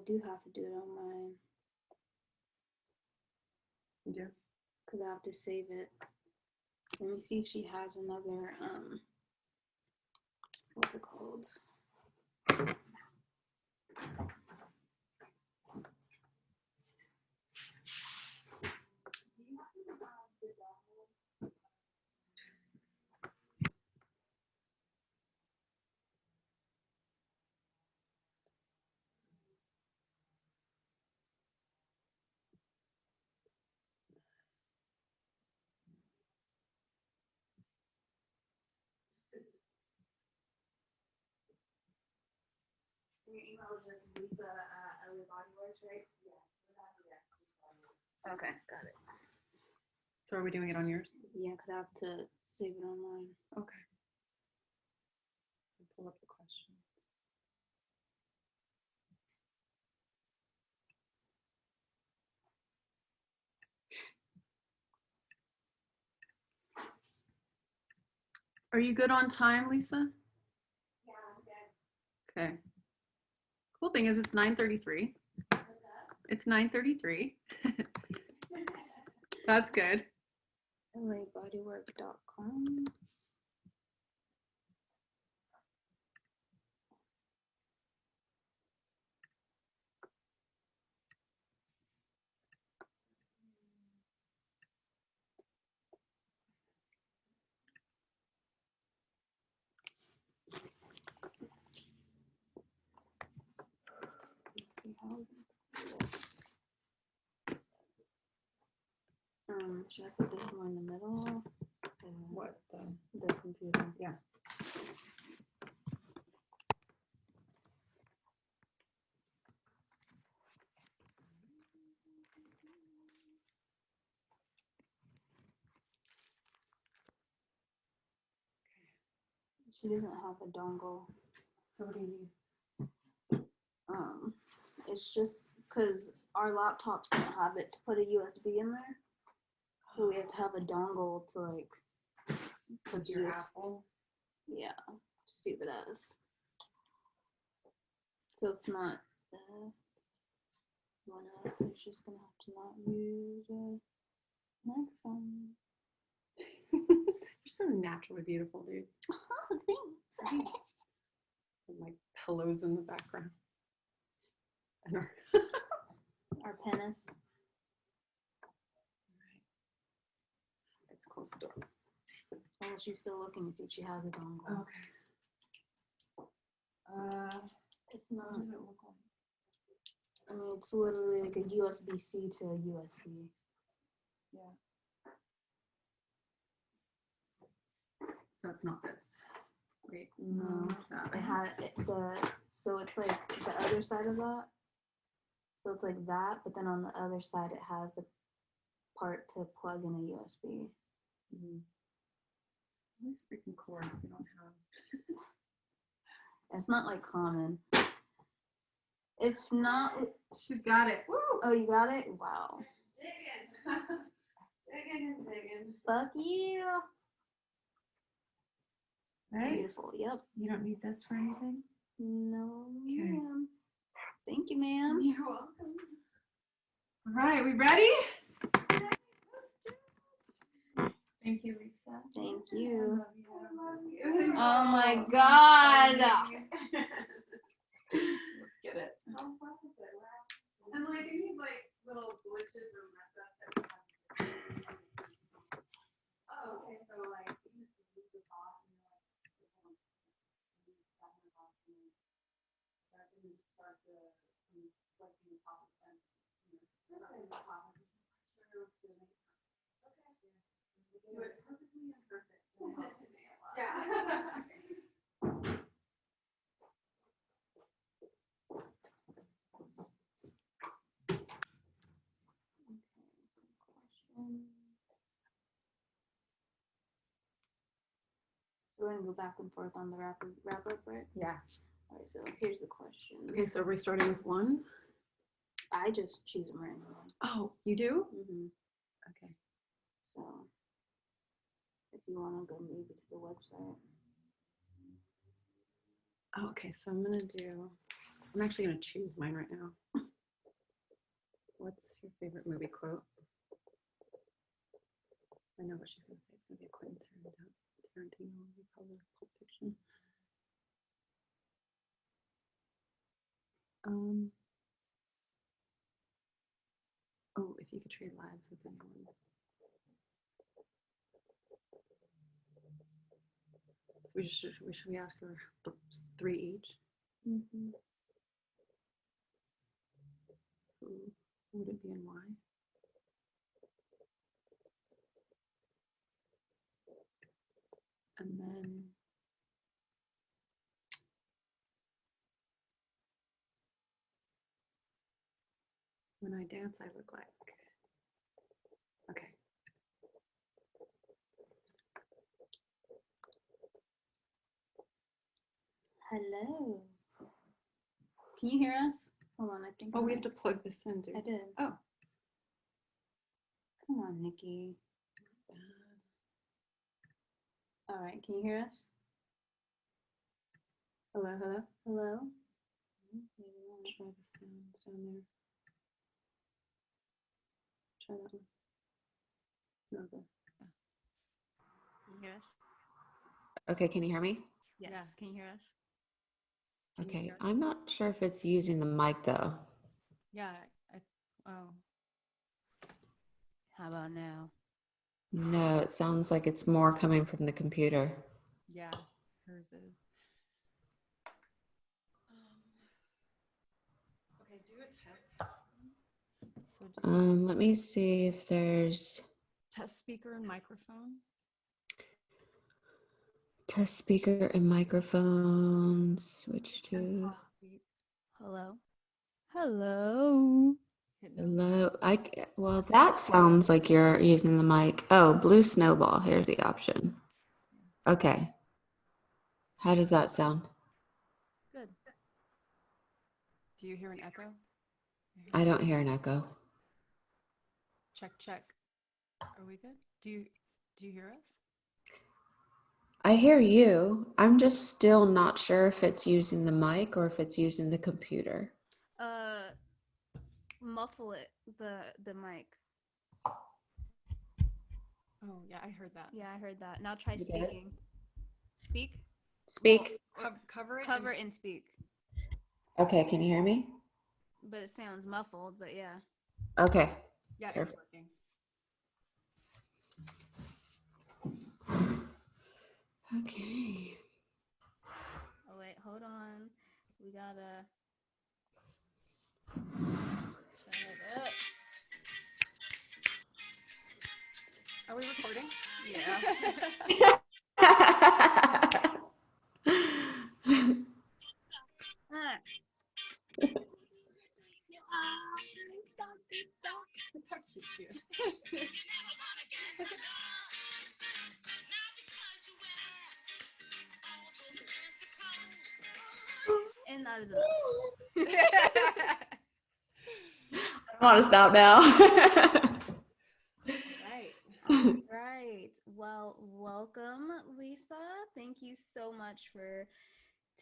do have to do it on mine. You do? Because I have to save it. Let me see if she has another, what's it called? Your email is just Lisa@LABodyWorks, right? Yeah. Okay, got it. So are we doing it on yours? Yeah, because I have to save it online. Okay. I'll pull up the questions. Are you good on time, Lisa? Yeah, I'm good. Okay. Cool thing is it's 9:33. It's 9:33. That's good. LABodywork.com. Let's see how we can do this. Should I put this more in the middle? What? The computer. Yeah. She doesn't have a dongle. So what do you need? It's just because our laptops don't have it to put a USB in there. So we have to have a dongle to like Put your Apple. Yeah, stupid ass. So if not one else, it's just gonna have to not use a microphone. You're so naturally beautiful, dude. Oh, thanks. And like pillows in the background. And Our penis. let's close the door. Oh, she's still looking to see if she has a dongle. Okay. If not, What does it look like? I mean, it's literally like a USB-C to a USB. Yeah. So it's not this. Wait. No, That. it had so it's like the other side of that. So it's like that, but then on the other side it has the part to plug in a USB. Mm-hmm. All these freaking cords we don't have. It's not like common. If not, She's got it. Woo! oh, you got it? Wow. Digging. Digging and digging. Fuck you. Right? Beautiful. Yep. You don't need this for anything? No, Okay. ma'am. Thank you, ma'am. You're welcome. All right, we ready? Let's do it. Thank you, Lisa. Thank I you. love you. I love you. Oh my God. Let's get it. How fun is it? Wow. And like any like little glitches or mess ups that we have. Oh, okay. So like you just leave the box and like start the like the top of the fence. Okay. Do it perfectly imperfect. Yeah. So we're gonna go back and forth on the wrap up, right? Yeah. All right. So here's the question. Okay, so are we starting with one? I just choose them randomly. Oh, you do? Mm-hmm. Okay. So if you want to go maybe to the website. Oh, okay, so I'm gonna do I'm actually going to choose mine right now. What's your favorite movie quote? I know what she's going to say. It's going to be a Quentin Tarantino movie, probably Pulp Fiction. Oh, if you could trade lives with anyone. So should we ask her three each? Mm-hmm. Who would it be and why? And then when I dance, I look like. Okay. Hello. Can you hear us? Hold on, I think. Oh, we have to plug this in, dude. I did. Oh. Come on, Nikki. All right, can you hear us? Hello, hello. Hello? Try the sounds down there. Try that one. No, the. Can you hear us? Okay, can you hear me? Yes. Yeah. Can you hear us? Can you Okay, hear us? I'm not sure if it's using the mic though. Yeah. Oh. How about now? No, it sounds like it's more coming from the computer. Yeah. Hers is. Okay, do a test. So do Let me see if there's test speaker and microphone. test speaker and microphone. Switch And to pause speak. Hello. Hello. Hit no. hello. Well, that sounds like you're using the mic. Oh, blue snowball. Here's the option. Okay. How does that sound? Good. Do you hear an echo? I don't hear an echo. Check, check. Are we good? Do you hear us? I hear you. I'm just still not sure if it's using the mic or if it's using the computer. Muffle it, the mic. Oh yeah, I heard that. Yeah, I heard that. Now try You get it? speaking. Speak. Speak. Cover it. Cover and speak. Okay, can you hear me? But it sounds muffled, but yeah. Okay. Yeah, it's Perfect. working. Okay. Oh wait, hold on. We gotta turn it up. Are we recording? Yeah. Ah. And that is enough. I want to stop now. Right. All right. Well, welcome, Lisa. Thank you so much for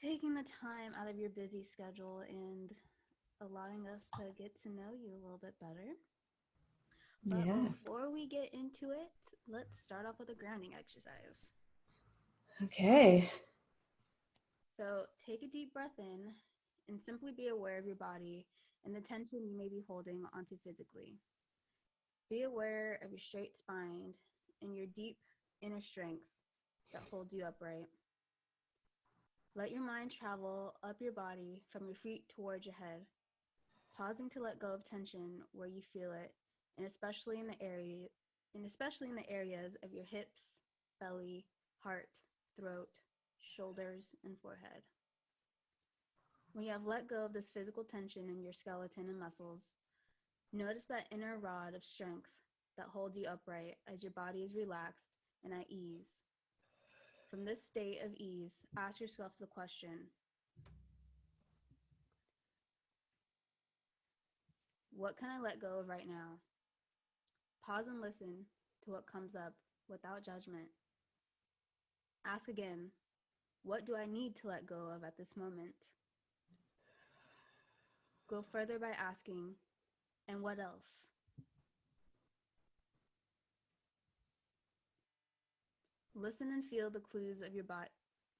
taking the time out of your busy schedule and allowing us to get to know you a little bit better. But Yeah. before we get into it, let's start off with a grounding exercise. Okay. So take a deep breath in and simply be aware of your body and the tension you may be holding onto physically. Be aware of your straight spine and your deep inner strength that holds you upright. Let your mind travel up your body from your feet towards your head, pausing to let go of tension where you feel it, and especially in the areas of your hips, belly, heart, throat, shoulders, and forehead. When you have let go of this physical tension in your skeleton and muscles, notice that inner rod of strength that holds you upright as your body is relaxed and at ease. From this state of ease, ask yourself the question, what can I let go of right now? Pause and listen to what comes up without judgment. Ask again, what do I need to let go of at this moment? Go further by asking, and what else? Listen and feel the clues of your body.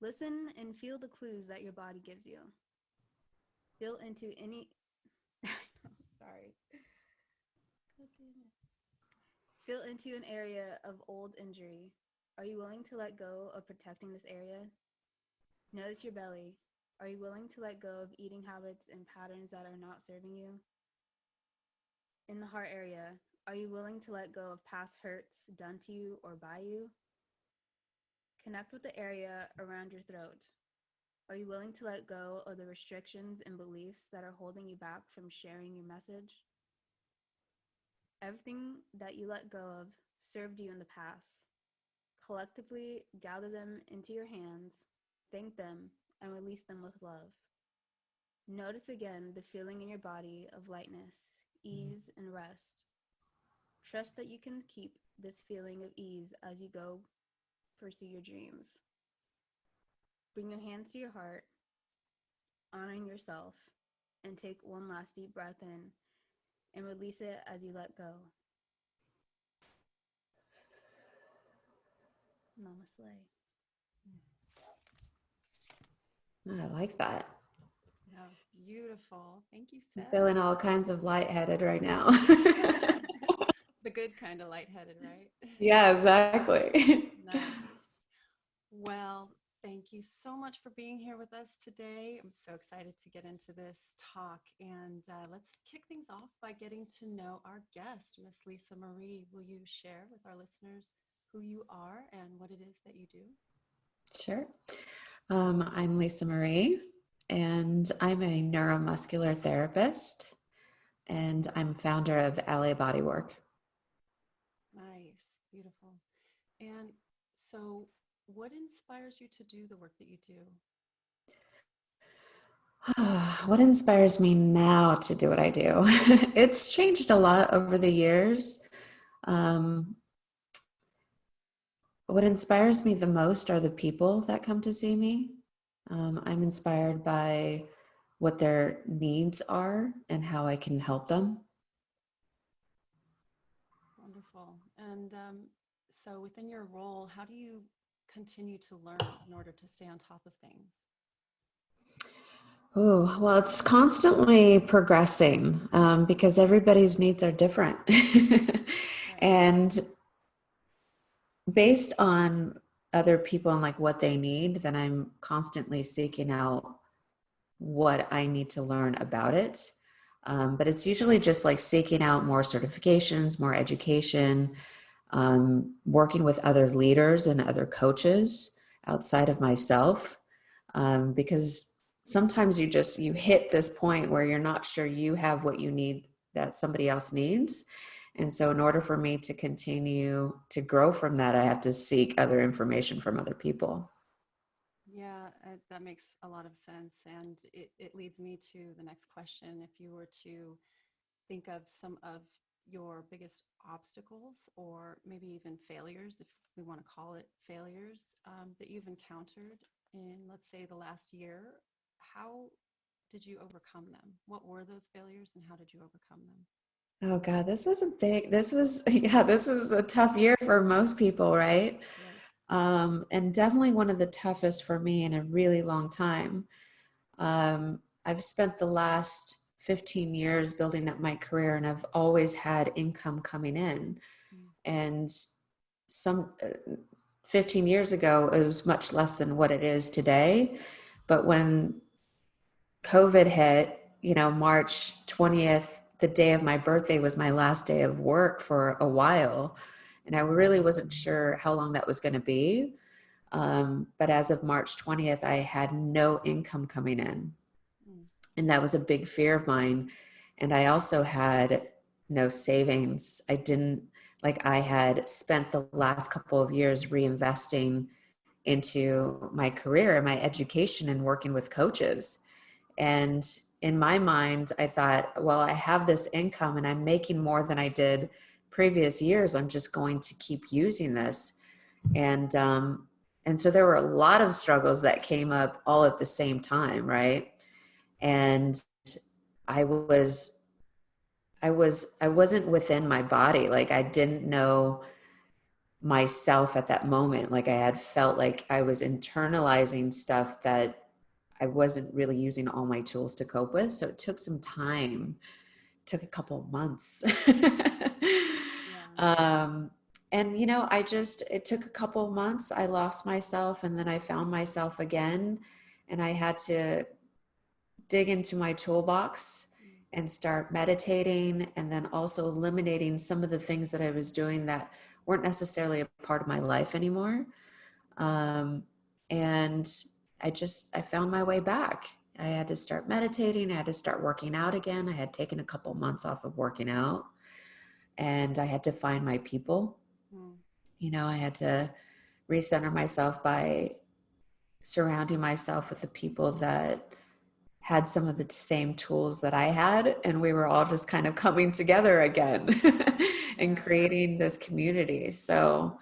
Listen and feel the clues that your body gives you. Feel into any. Sorry. Feel into an area of old injury. Are you willing to let go of protecting this area? Notice your belly. Are you willing to let go of eating habits and patterns that are not serving you? In the heart area, are you willing to let go of past hurts done to you or by you? Connect with the area around your throat. Are you willing to let go of the restrictions and beliefs that are holding you back from sharing your message? Everything that you let go of served you in the past. Collectively, gather them into your hands, thank them, and release them with love. Notice again the feeling in your body of lightness, ease, and rest. Trust that you can keep this feeling of ease as you go pursue your dreams. Bring your hands to your heart, honoring yourself, and take one last deep breath in and release it as you let go. Namaste. I like that. That was beautiful. Thank you, I'm Seth. feeling all kinds of lightheaded right now. The good kind of lightheaded, right? Yeah, exactly. Nice. Well, thank you so much for being here with us today. I'm so excited to get into this talk. And let's kick things off by getting to know our guest, Miss Lisa Marie. Will you share with our listeners who you are and what it is that you do? Sure. I'm Lisa Marie, and I'm a neuromuscular therapist, and I'm founder of LA Bodywork. Nice, beautiful. And so, what inspires you to do the work that you do? What inspires me now to do what I do? It's changed a lot over the years. What inspires me the most are the people that come to see me. I'm inspired by what their needs are and how I can help them. Wonderful. And so, within your role, how do you continue to learn in order to stay on top of things? Oh, well, it's constantly progressing because everybody's needs are different. And based on other people and like what they need, then I'm constantly seeking out what I need to learn about it. But it's usually just like seeking out more certifications, more education, working with other leaders and other coaches outside of myself, because sometimes you hit this point where you're not sure you have what you need that somebody else needs. And so in order for me to continue to grow from that, I have to seek other information from other people. Yeah, that makes a lot of sense. And it leads me to the next question. If you were to think of some of your biggest obstacles or maybe even failures, if we want to call it failures, that you've encountered in, let's say, the last year, how did you overcome them? What were those failures and how did you overcome them? Oh God, this was a tough year for most people, right? Yes. And definitely one of the toughest for me in a really long time. I've spent the last 15 years building up my career, and I've always had income coming in. And 15 years ago, it was much less than what it is today. But when COVID hit, March 20th, the day of my birthday was my last day of work for a while. And I really wasn't sure how long that was going to be. But as of March 20th, I had no income coming in. And that was a big fear of mine. And I also had no savings. I had spent the last couple of years reinvesting into my career and my education and working with coaches. And in my mind, I thought, well, I have this income and I'm making more than I did previous years. I'm just going to keep using this. And so there were a lot of struggles that came up all at the same time, right? And I was, I wasn't within my body. Like I didn't know myself at that moment. Like I had felt like I was internalizing stuff that I wasn't really using all my tools to cope with. So it took some time, took a couple of months. Yeah. um, and it took a couple of months. I lost myself and then I found myself again. And I had to dig into my toolbox and start meditating, and then also eliminating some of the things that I was doing that weren't necessarily a part of my life anymore. Um, and I found my way back. I had to start meditating. I had to start working out again. I had taken a couple months off of working out, and I had to find my people. Mm. I had to recenter myself by surrounding myself with the people that had some of the same tools that I had, and we were all just kind of coming together again and Yeah. creating this community. So,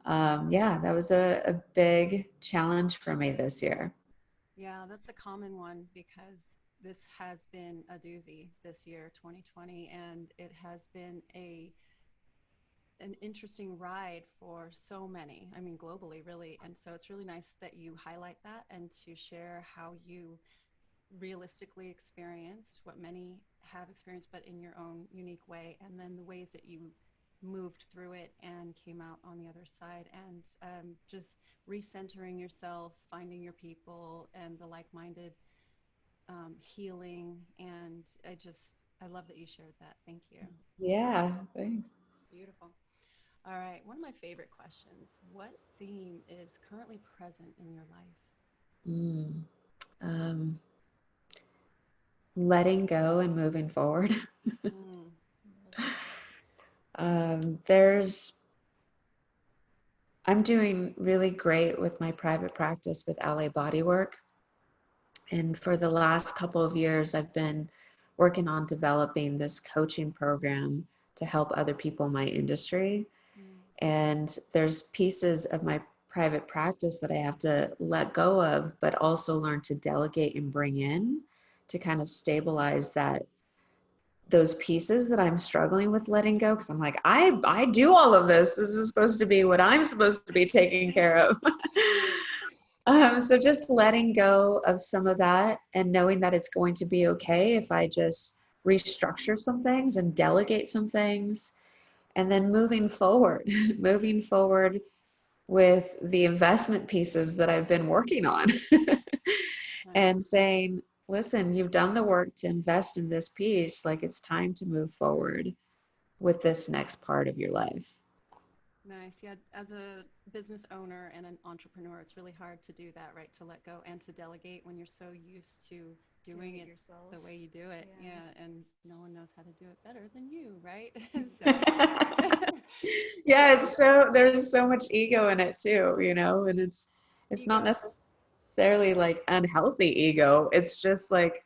yeah, that was a big challenge for me this year. Yeah, that's a common one because this has been a doozy this year, 2020, and it has been an interesting ride for so many. I mean, globally, really. And so it's really nice that you highlight that and to share how you realistically experienced what many have experienced, but in your own unique way, and then the ways that you moved through it and came out on the other side, and just recentering yourself, finding your people and the like-minded, healing. And I love that you shared that. Thank you. Yeah, thanks. Beautiful. All right, one of my favorite questions: what theme is currently present in your life? Mm. Um, Letting go and moving forward. Mm. um, there's I'm doing really great with my private practice with LA Bodywork. And for the last couple of years, I've been working on developing this coaching program to help other people in my industry. Mm. And there's pieces of my private practice that I have to let go of, but also learn to delegate and bring in to kind of stabilize those pieces that I'm struggling with letting go. Cause I'm like, I do all of this. This is supposed to be what I'm supposed to be taking care of. Right. So just letting go of some of that and knowing that it's going to be okay if I just restructure some things and delegate some things, and then moving forward, moving forward with the investment pieces that I've been working on Nice. and saying, listen, you've done the work to invest in this piece. Like it's time to move forward with this next part of your life. Nice. Yeah. As a business owner and an entrepreneur, it's really hard to do that, right? To let go and to delegate when you're so used to doing it yourself. the way you do it. Yeah. Yeah. And no one knows how to do it better than you, right? So, Yeah, there's so much ego in it too, and it's not Ego. necessarily like unhealthy ego. It's just like,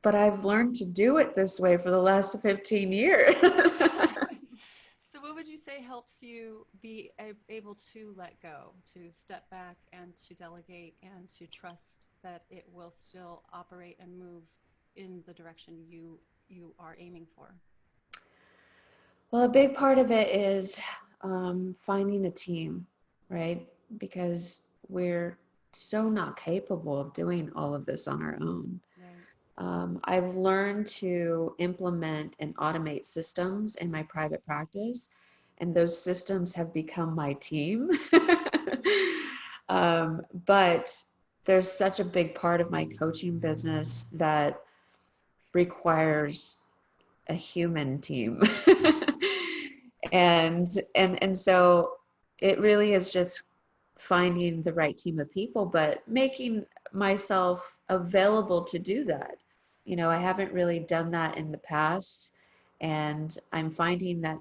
but I've learned to do it this way for the last 15 years. so what would you say helps you be able to let go, to step back and to delegate and to trust that it will still operate and move in the direction you are aiming for? Well, a big part of it is finding a team, right? Because we're so not capable of doing all of this on our own. Right. I've learned to implement and automate systems in my private practice, and those systems have become my team. But there's such a big part of my coaching business that requires a human team. And so it really is just finding the right team of people, but making myself available to do that. I haven't really done that in the past, and I'm finding that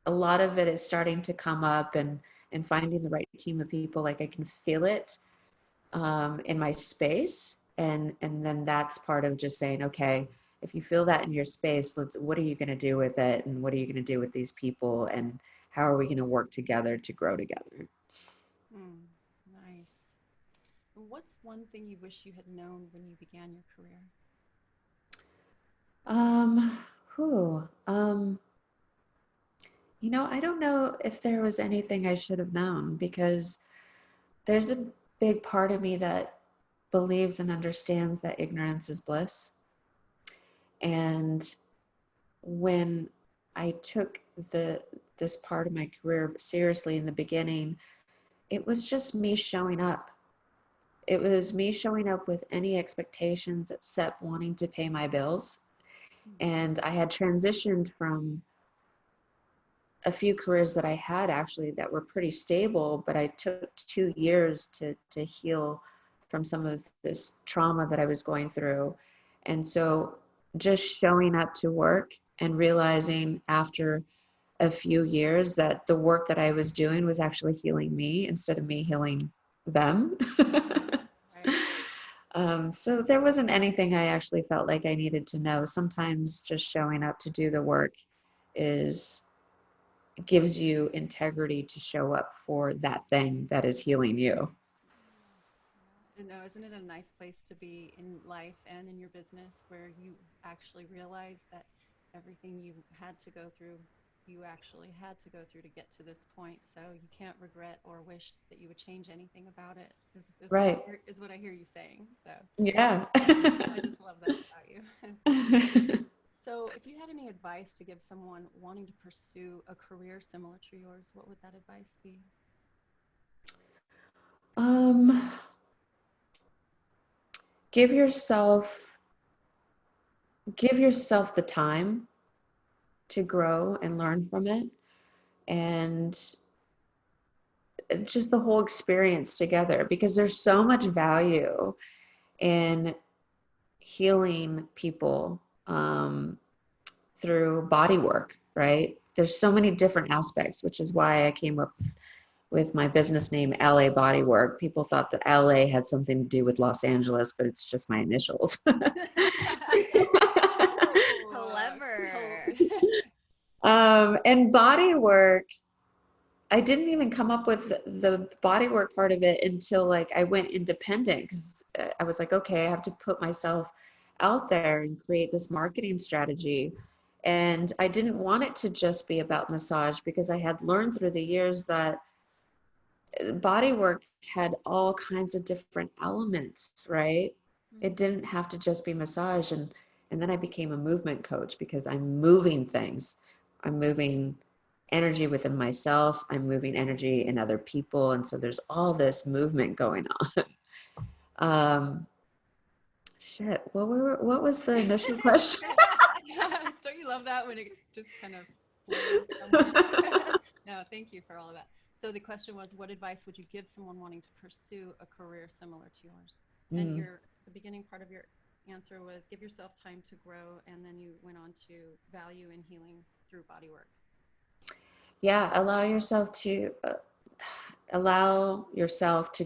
a lot of it is starting to come up, and finding the right team of people. Like I can feel it in my space, and then that's part of just saying, okay, if you feel that in your space, what are you going to do with it, and what are you going to do with these people, and how are we going to work together to grow together? Mm, nice. What's one thing you wish you had known when you began your career? Um, who? I don't know if there was anything I should have known because there's a big part of me that believes and understands that ignorance is bliss. And when I took this part of my career seriously in the beginning, it was just me showing up. It was me showing up with any expectations except wanting to pay my bills. And I had transitioned from a few careers that I had actually that were pretty stable, but I took 2 years to heal from some of this trauma that I was going through. And so just showing up to work and realizing after a few years that the work that I was doing was actually healing me instead of me healing them. Right. So there wasn't anything I actually felt like I needed to know. Sometimes just showing up to do the work is gives you integrity to show up for that thing that is healing you. And no, isn't it a nice place to be in life and in your business where you actually realize that everything you had to go through, you actually had to go through to get to this point. So you can't regret or wish that you would change anything about it, Right. is what I hear you saying. So Yeah. I just love that about you. So if you had any advice to give someone wanting to pursue a career similar to yours, what would that advice be? um, give yourself give yourself the time to grow and learn from it, and just the whole experience together, because there's so much value in healing people through body work, right? There's so many different aspects, which is why I came up with my business name, LA Bodywork. People thought that LA had something to do with Los Angeles, but it's just my initials. Clever. And body work, I didn't even come up with the body work part of it until like I went independent, because I was like, okay, I have to put myself out there and create this marketing strategy. And I didn't want it to just be about massage, because I had learned through the years that body work had all kinds of different elements, right? It didn't have to just be massage. And then I became a movement coach because I'm moving things. I'm moving energy within myself. I'm moving energy in other people. And so there's all this movement going on. Um, shit, what was the initial question? Don't you love that when it just kind of flows somewhere? No, thank you for all of that. So the question was, what advice would you give someone wanting to pursue a career similar to yours? And the beginning part of your answer was give yourself time to grow, and then you went on to value and healing through body work. Yeah, allow yourself to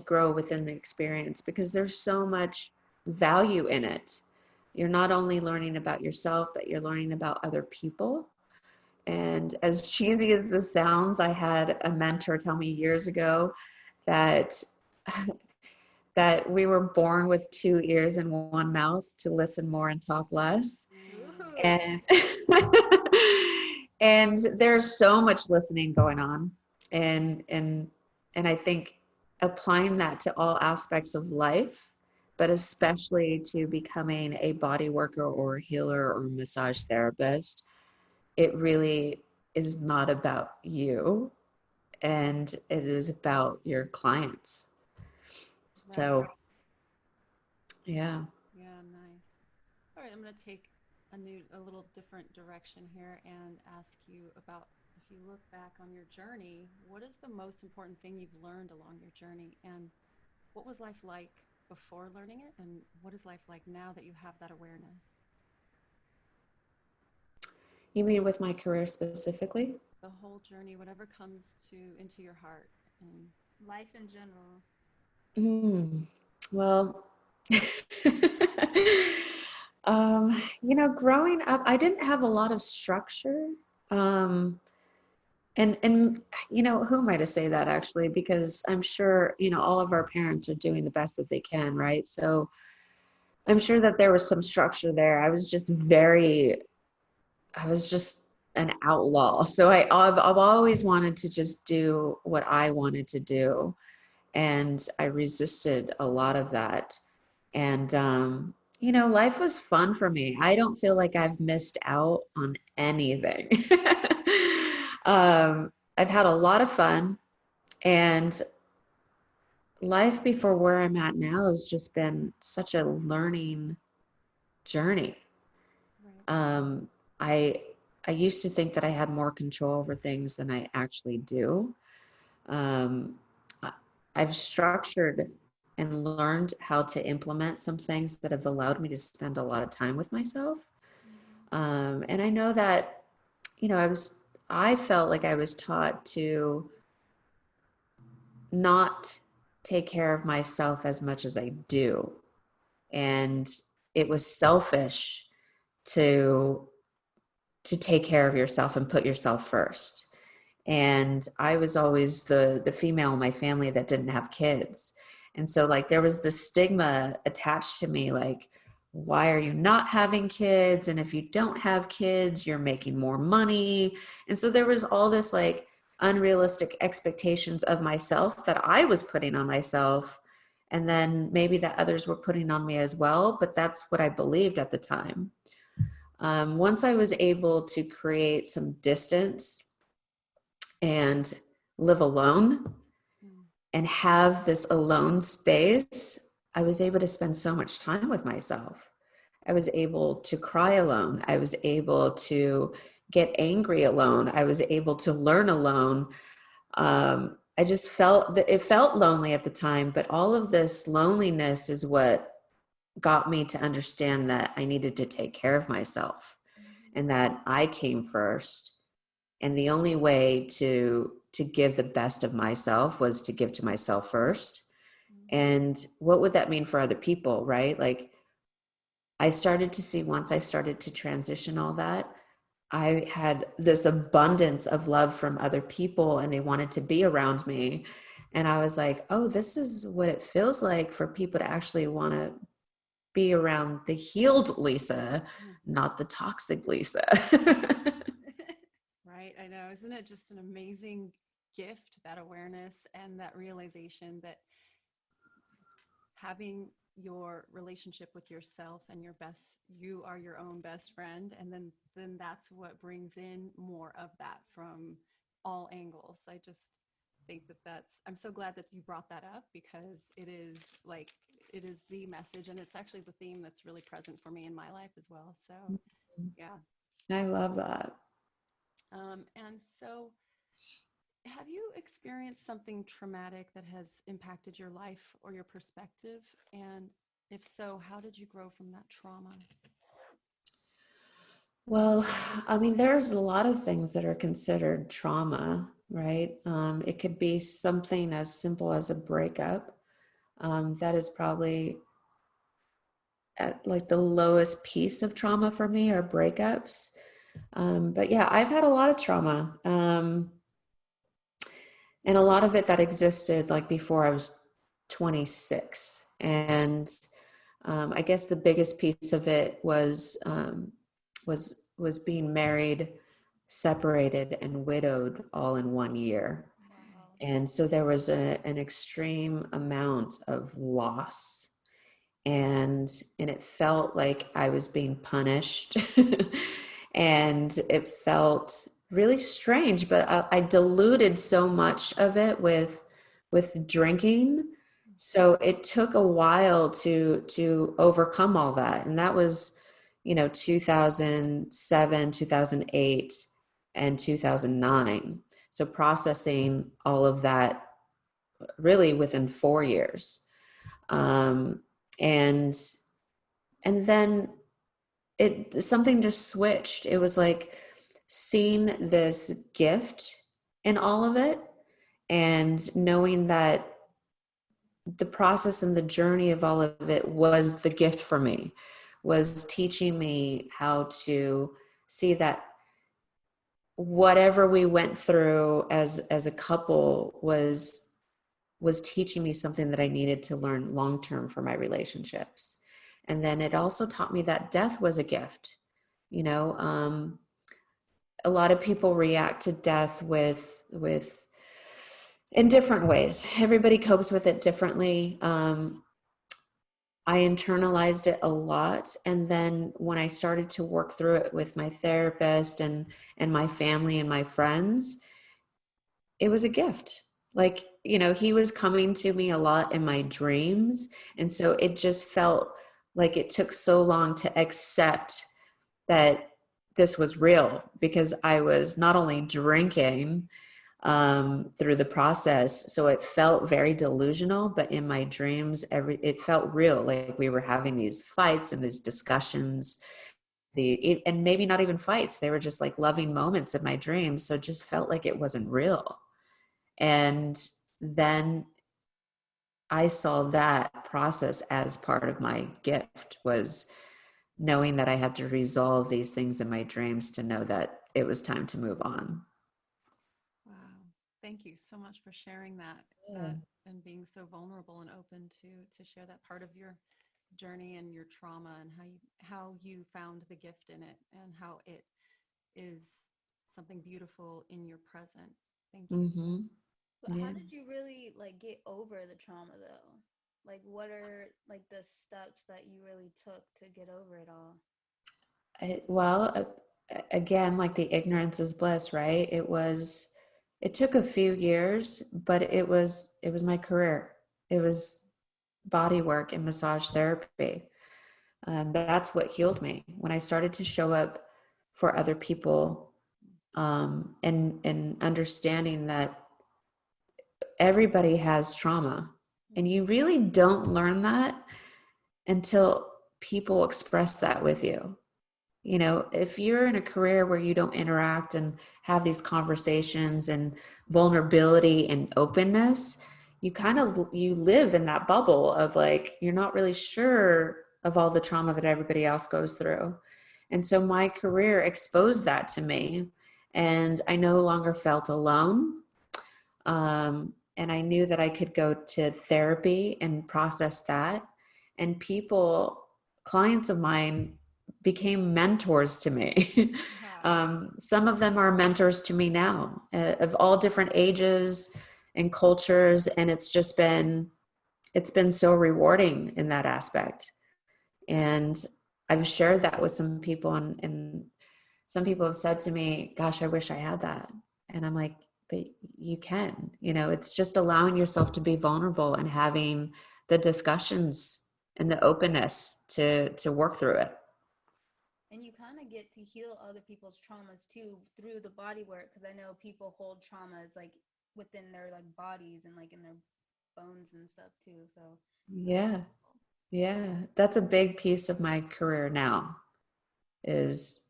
grow within the experience, because there's so much value in it. You're not only learning about yourself, but you're learning about other people. And as cheesy as this sounds, I had a mentor tell me years ago that that we were born with 2 ears and one mouth, to listen more and talk less. Ooh. And and there's so much listening going on, and I think applying that to all aspects of life, but especially to becoming a body worker or a healer or massage therapist, it really is not about you, and it is about your clients. So Right. yeah. Yeah, nice. All right, I'm going to take a little different direction here and ask you about, if you look back on your journey, what is the most important thing you've learned along your journey, and what was life like before learning it, and what is life like now that you have that awareness? You mean with my career specifically? The whole journey, whatever comes to into your heart, and Life in general. Well, growing up, I didn't have a lot of structure. Um, and who am I to say that, actually? Because I'm sure, all of our parents are doing the best that they can, right? So I'm sure that there was some structure there. I was just an outlaw. So I've always wanted to just do what I wanted to do. And I resisted a lot of that. And, life was fun for me. I don't feel like I've missed out on anything. I've had a lot of fun, and life before where I'm at now has just been such a learning journey. Right. I I used to think that I had more control over things than I actually do. Um, I- I've structured and learned how to implement some things that have allowed me to spend a lot of time with myself. And I know that, I felt like I was taught to not take care of myself as much as I do. And it was selfish to take care of yourself and put yourself first. And I was always the female in my family that didn't have kids. And so like there was this stigma attached to me, like, why are you not having kids? And if you don't have kids, you're making more money. And so there was all this like unrealistic expectations of myself that I was putting on myself. And then maybe that others were putting on me as well. But that's what I believed at the time. Once I was able to create some distance and live alone and have this alone space, I was able to spend so much time with myself. I was able to cry alone. I was able to get angry alone. I was able to learn alone. I just felt that it felt lonely at the time, but all of this loneliness is what got me to understand that I needed to take care of myself and that I came first. And the only way to give the best of myself was to give to myself first. And what would that mean for other people, right? Like I started to see, once I started to transition all that, I had this abundance of love from other people and they wanted to be around me. And I was like, oh, this is what it feels like for people to actually want to be around the healed Lisa, not the toxic Lisa. Right. I know. Isn't it just an amazing gift, that awareness and that realization that having your relationship with yourself and you are your own best friend. And then that's what brings in more of that from all angles. I just think I'm so glad that you brought that up, because it is the message, and it's actually the theme that's really present for me in my life as well. So yeah. I love that. And so, have you experienced something traumatic that has impacted your life or your perspective? And if so, how did you grow from that trauma? Well, I mean, there's a lot of things that are considered trauma, right? It could be something as simple as a breakup. That is probably at like the lowest piece of trauma for me, are breakups. But yeah, I've had a lot of trauma. And a lot of it that existed like before I was 26. And I guess the biggest piece of it was being married, separated, and widowed all in 1 year. Wow. And so there was an extreme amount of loss, and it felt like I was being punished, and it felt really strange. But I diluted so much of it with drinking, so it took a while to overcome all that. And that was 2007, 2008, and 2009. So processing all of that really within 4 years. And then something just switched. It was like seeing this gift in all of it, and knowing that the process and the journey of all of it was the gift for me, was teaching me how to see that whatever we went through as a couple was teaching me something that I needed to learn long term for my relationships. And then it also taught me that death was a gift. You know, a lot of people react to death with in different ways. Everybody copes with it differently. I internalized it a lot. And then when I started to work through it with my therapist and my family and my friends, it was a gift. Like, you know, he was coming to me a lot in my dreams. And so it just felt like it took so long to accept that this was real, because I was not only drinking through the process, so it felt very delusional, but in my dreams, it felt real. Like we were having these fights and these discussions, and maybe not even fights. They were just like loving moments in my dreams. So it just felt like it wasn't real. And then I saw that process as part of my gift, was knowing that I had to resolve these things in my dreams to know that it was time to move on. Wow. Thank you so much for sharing that, Yeah. and being so vulnerable and open to share that part of your journey and your trauma, and how you found the gift in it, and how it is something beautiful in your present. Thank you. Mm-hmm. But Yeah. how did you really like get over the trauma though? Like what are like the steps that you really took to get over it all? Again, like the ignorance is bliss, right? It took a few years, but it was my career. It was body work and massage therapy. That's what healed me. When I started to show up for other people, and understanding that everybody has trauma, and you really don't learn that until people express that with you. You know, if you're in a career where you don't interact and have these conversations and vulnerability and openness, you live in that bubble of like, you're not really sure of all the trauma that everybody else goes through. And so my career exposed that to me, and I no longer felt alone. And I knew that I could go to therapy and process that. And clients of mine became mentors to me. Wow. Some of them are mentors to me now, of all different ages and cultures. And it's been so rewarding in that aspect. And I've shared that with some people, and some people have said to me, gosh, I wish I had that. And I'm like, but you can, you know, it's just allowing yourself to be vulnerable and having the discussions and the openness to work through it. And you kind of get to heal other people's traumas too through the body work, because I know people hold traumas like within their like bodies and like in their bones and stuff too. So Yeah. Yeah. That's a big piece of my career now, is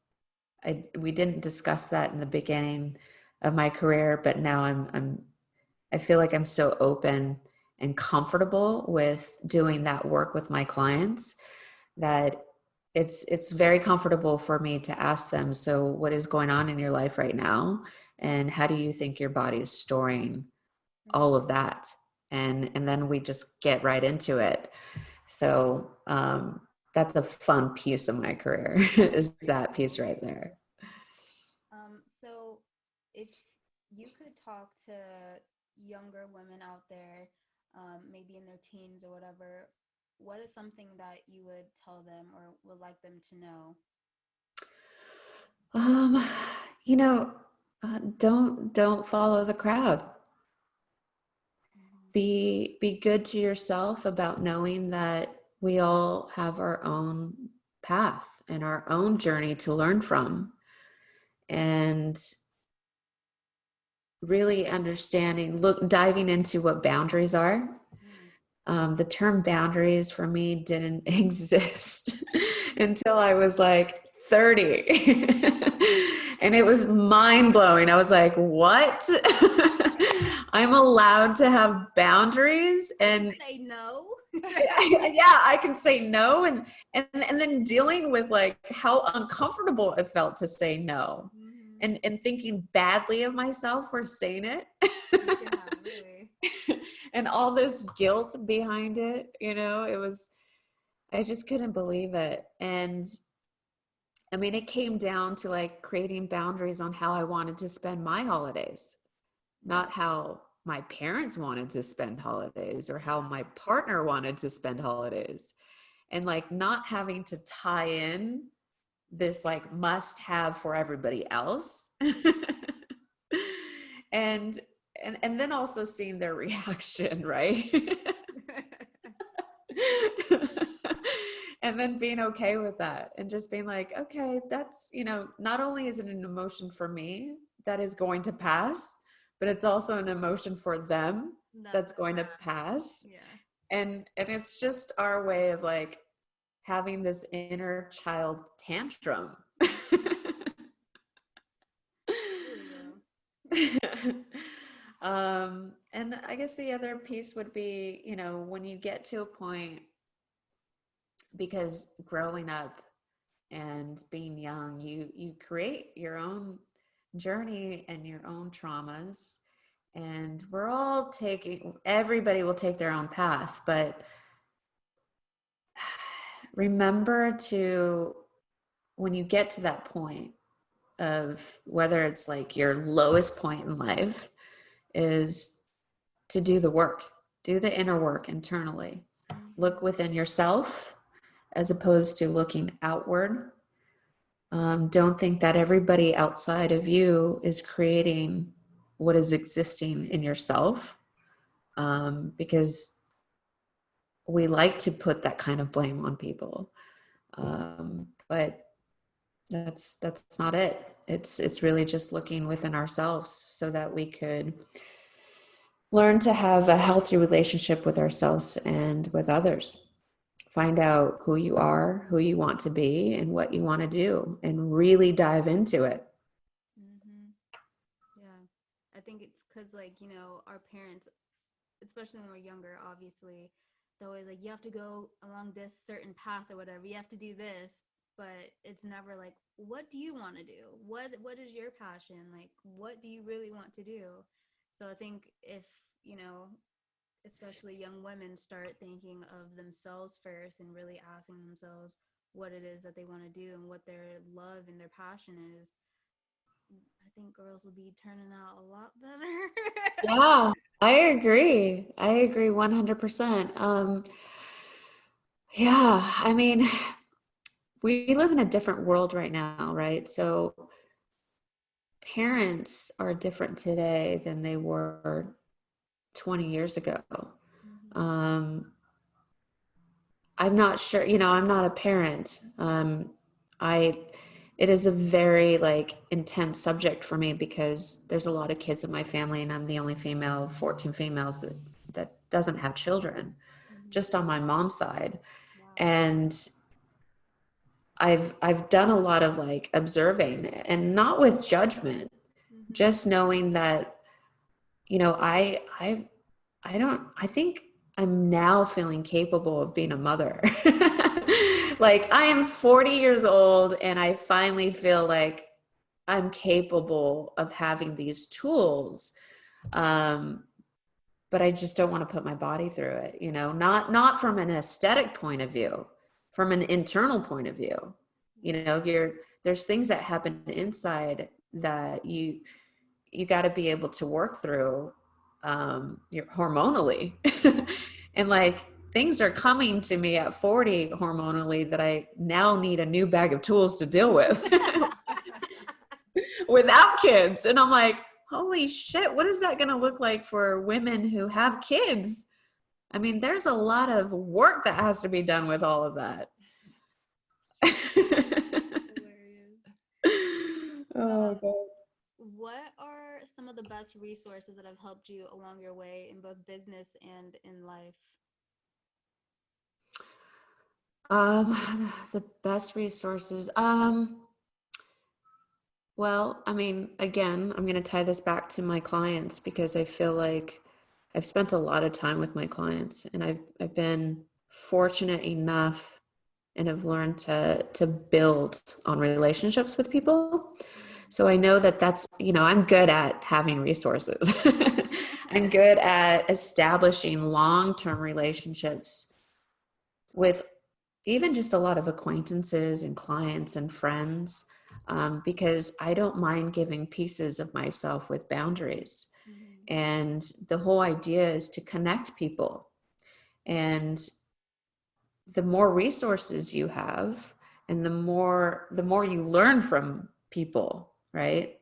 we didn't discuss that in the beginning of my career, but now I feel like I'm so open and comfortable with doing that work with my clients that it's very comfortable for me to ask them, so what is going on in your life right now, and how do you think your body is storing all of that? And then we just get right into it. So that's a fun piece of my career is that piece right there. So if you could talk to younger women out there, maybe in their teens or whatever, what is something that you would tell them or would like them to know? Um, you know, don't follow the crowd. Be good to yourself about knowing that we all have our own path and our own journey to learn from, and really understanding, diving into what boundaries are. The term boundaries for me didn't exist until I was like 30. And it was mind blowing. I was like, what? I'm allowed to have boundaries, and Say no. yeah, I can say no, and then dealing with like how uncomfortable it felt to say no, and thinking badly of myself for saying it. Yeah, really. And all this guilt behind it, you know, it was I just couldn't believe it. And I mean, it came down to like creating boundaries on how I wanted to spend my holidays, not how my parents wanted to spend holidays or how my partner wanted to spend holidays. And like not having to tie in this like must have for everybody else. and and then also seeing their reaction, right? And then being okay with that and just being like, okay, that's, you know, not only is it an emotion for me that is going to pass, but it's also an emotion for them that's going to pass. Yeah. And it's just our way of like having this inner child tantrum. And I guess the other piece would be, you know, when you get to a point, because growing up and being young, you create your own journey and your own traumas, and we're all everybody will take their own path, but remember to, when you get to that point of whether it's like your lowest point in life, is to do the work, do the inner work internally, look within yourself as opposed to looking outward. Don't think that everybody outside of you is creating what is existing in yourself, because we like to put that kind of blame on people, but that's not it. It's really just looking within ourselves so that we could learn to have a healthy relationship with ourselves and with others. Find out who you are, who you want to be, and what you want to do, and really dive into it. Yeah. I think it's because, like, you know, our parents, especially when we're younger, obviously, they're always like, you have to go along this certain path or whatever. You have to do this. But it's never like, what do you want to do? What is your passion? Like, what do you really want to do? So I think if, you know, especially young women start thinking of themselves first and really asking themselves what it is that they want to do and what their love and their passion is, I think girls will be turning out a lot better. Yeah, I agree. I agree 100%. Yeah, I mean, we live in a different world right now, right? So parents are different today than they were 20 years ago. I'm not sure, you know, I'm not a parent. It is a very like intense subject for me because there's a lot of kids in my family and I'm the only female of 14 females that doesn't have children, just on my mom's side. Wow. And I've done a lot of like observing, and not with judgment, just knowing that, you know, I think I'm now feeling capable of being a mother. Like I am 40 years old and I finally feel like I'm capable of having these tools. But I just don't want to put my body through it, you know, not from an aesthetic point of view, from an internal point of view. You know, there's things that happen inside that you got to be able to work through, hormonally. And like things are coming to me at 40 hormonally that I now need a new bag of tools to deal with without kids. And I'm like, holy shit, what is that going to look like for women who have kids? I mean, there's a lot of work that has to be done with all of that. Oh, God. What are some of the best resources that have helped you along your way in both business and in life? The best resources. Well, I mean, again, I'm going to tie this back to my clients because I feel like I've spent a lot of time with my clients, and I've been fortunate enough and have learned to build on relationships with people. So I know that's, you know, I'm good at having resources. I'm good at establishing long-term relationships with, even just a lot of acquaintances and clients and friends, because I don't mind giving pieces of myself with boundaries. And the whole idea is to connect people. And the more resources you have, and the more you learn from people, right?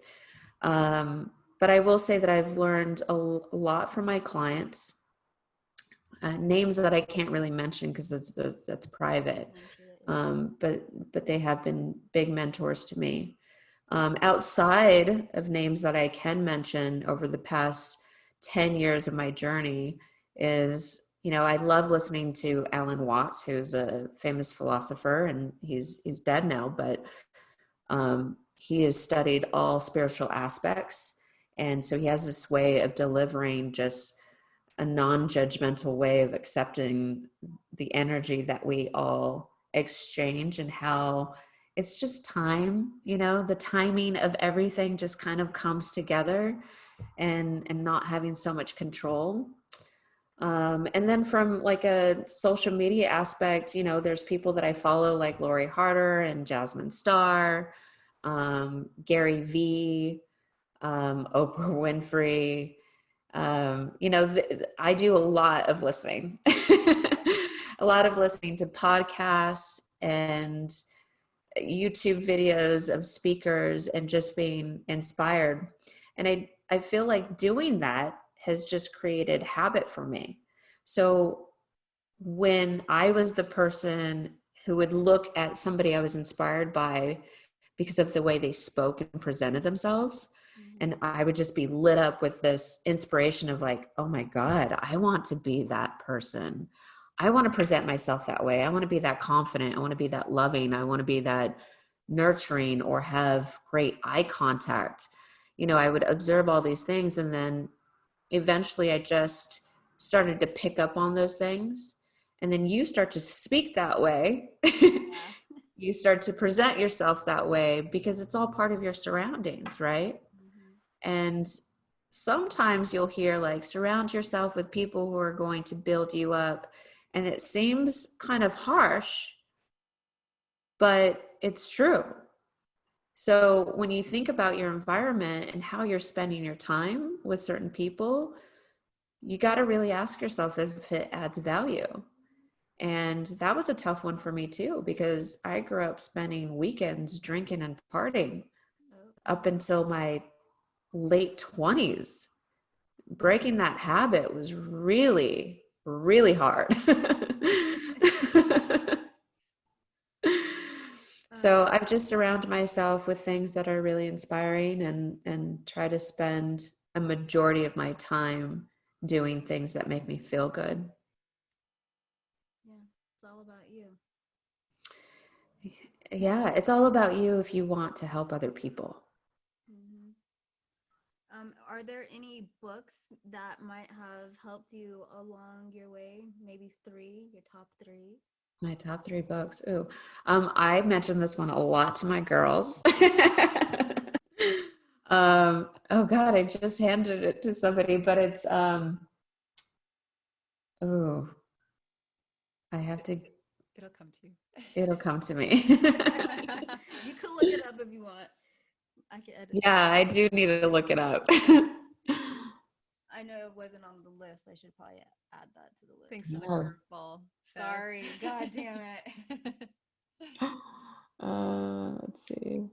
But I will say that I've learned a lot from my clients. Names that I can't really mention because that's private. But they have been big mentors to me. Outside of names that I can mention over the past 10 years of my journey is, I love listening to Alan Watts, who's a famous philosopher, and he's dead now, but he has studied all spiritual aspects. And so he has this way of delivering just a non-judgmental way of accepting the energy that we all exchange, and how it's just time, the timing of everything just kind of comes together, and not having so much control. And then from like a social media aspect, there's people that I follow like Lori Harder and Jasmine Star, Gary Vee, Oprah Winfrey. I do a lot of listening, a lot of listening to podcasts and YouTube videos of speakers, and just being inspired. And I feel like doing that has just created habit for me. So when I was the person who would look at somebody I was inspired by because of the way they spoke and presented themselves, and I would just be lit up with this inspiration of like, oh my God, I want to be that person. I want to present myself that way. I want to be that confident. I want to be that loving. I want to be that nurturing, or have great eye contact. I would observe all these things, and then eventually I just started to pick up on those things. And then you start to speak that way. You start to present yourself that way because it's all part of your surroundings, right? And sometimes you'll hear like, surround yourself with people who are going to build you up. And it seems kind of harsh, but it's true. So when you think about your environment and how you're spending your time with certain people, you got to really ask yourself if it adds value. And that was a tough one for me too, because I grew up spending weekends drinking and partying up until my late 20s. Breaking that habit was really, really hard. So I've just surrounded myself with things that are really inspiring, and try to spend a majority of my time doing things that make me feel good. Yeah, it's all about you. Yeah, it's all about you if you want to help other people. Are there any books that might have helped you along your way? Maybe your top three? My top three books. Ooh, I mentioned this one a lot to my girls. Oh God, I just handed it to somebody, but it's, oh, I have to, It'll come to you. it'll come to me. You could look it up if you want. I can edit. Yeah, I do need to look it up. I know it wasn't on the list. I should probably add that to the list. Thanks for the No. curveball. So. Sorry. God damn it. Let's see.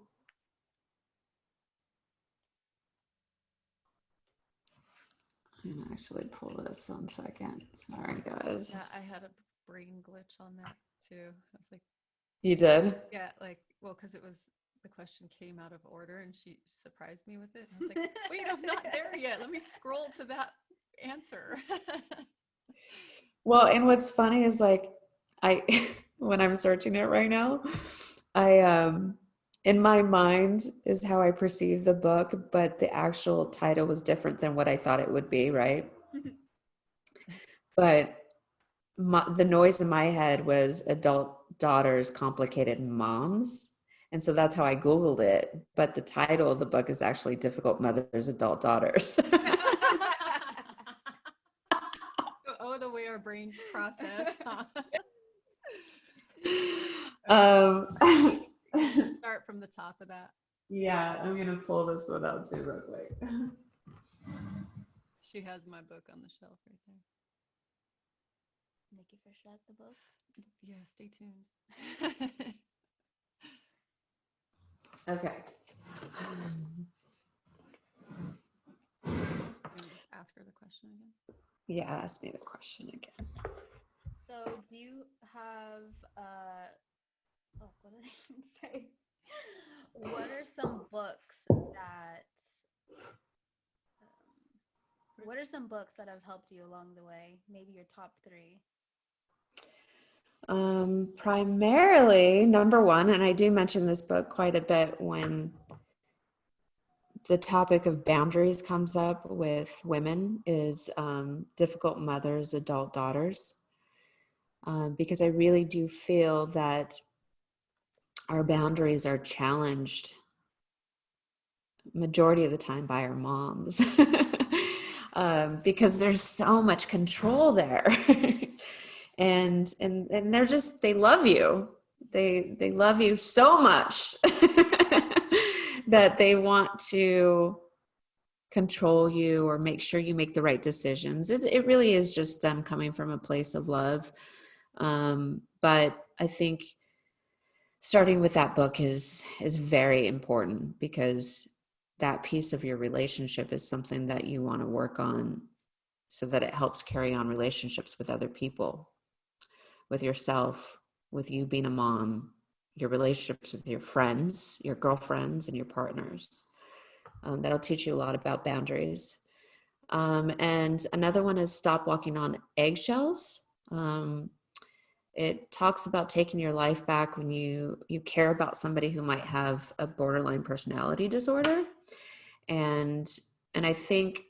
I'll actually pull this 1 second. Sorry, guys. Yeah, I had a brain glitch on that too. I was like, You did? yeah, like, well, because the question came out of order and she surprised me with it. I was like, wait, I'm not there yet. Let me scroll to that answer. Well, and what's funny is like, when I'm searching it right now, in my mind is how I perceive the book, but the actual title was different than what I thought it would be, right? But the noise in my head was Adult Daughters, Complicated Moms. And so that's how I Googled it. But the title of the book is actually Difficult Mothers, Adult Daughters. Oh, the way our brains process. Huh? Um, Start from the top of that. yeah, I'm gonna pull this one out too real quick. She has my book on the shelf right there. Nikki Frechette, the book. Yeah, stay tuned. Okay. Can we just ask her the question again? Yeah, ask me the question again. So, do you have oh, what did I say? What are some books that what are some books that have helped you along the way? Maybe your top 3. Primarily, number one, and I do mention this book quite a bit when the topic of boundaries comes up with women, is Difficult Mothers, Adult Daughters. Because I really do feel that our boundaries are challenged majority of the time by our moms. Because there's so much control there. and they're just, they love you. They love you so much that they want to control you or make sure you make the right decisions. It really is just them coming from a place of love. But I think starting with that book is very important, because that piece of your relationship is something that you want to work on so that it helps carry on relationships with other people, with yourself, with you being a mom, your relationships with your friends, your girlfriends, and your partners. That'll teach you a lot about boundaries. And another one is Stop Walking on Eggshells. It talks about taking your life back when you care about somebody who might have a borderline personality disorder. And I think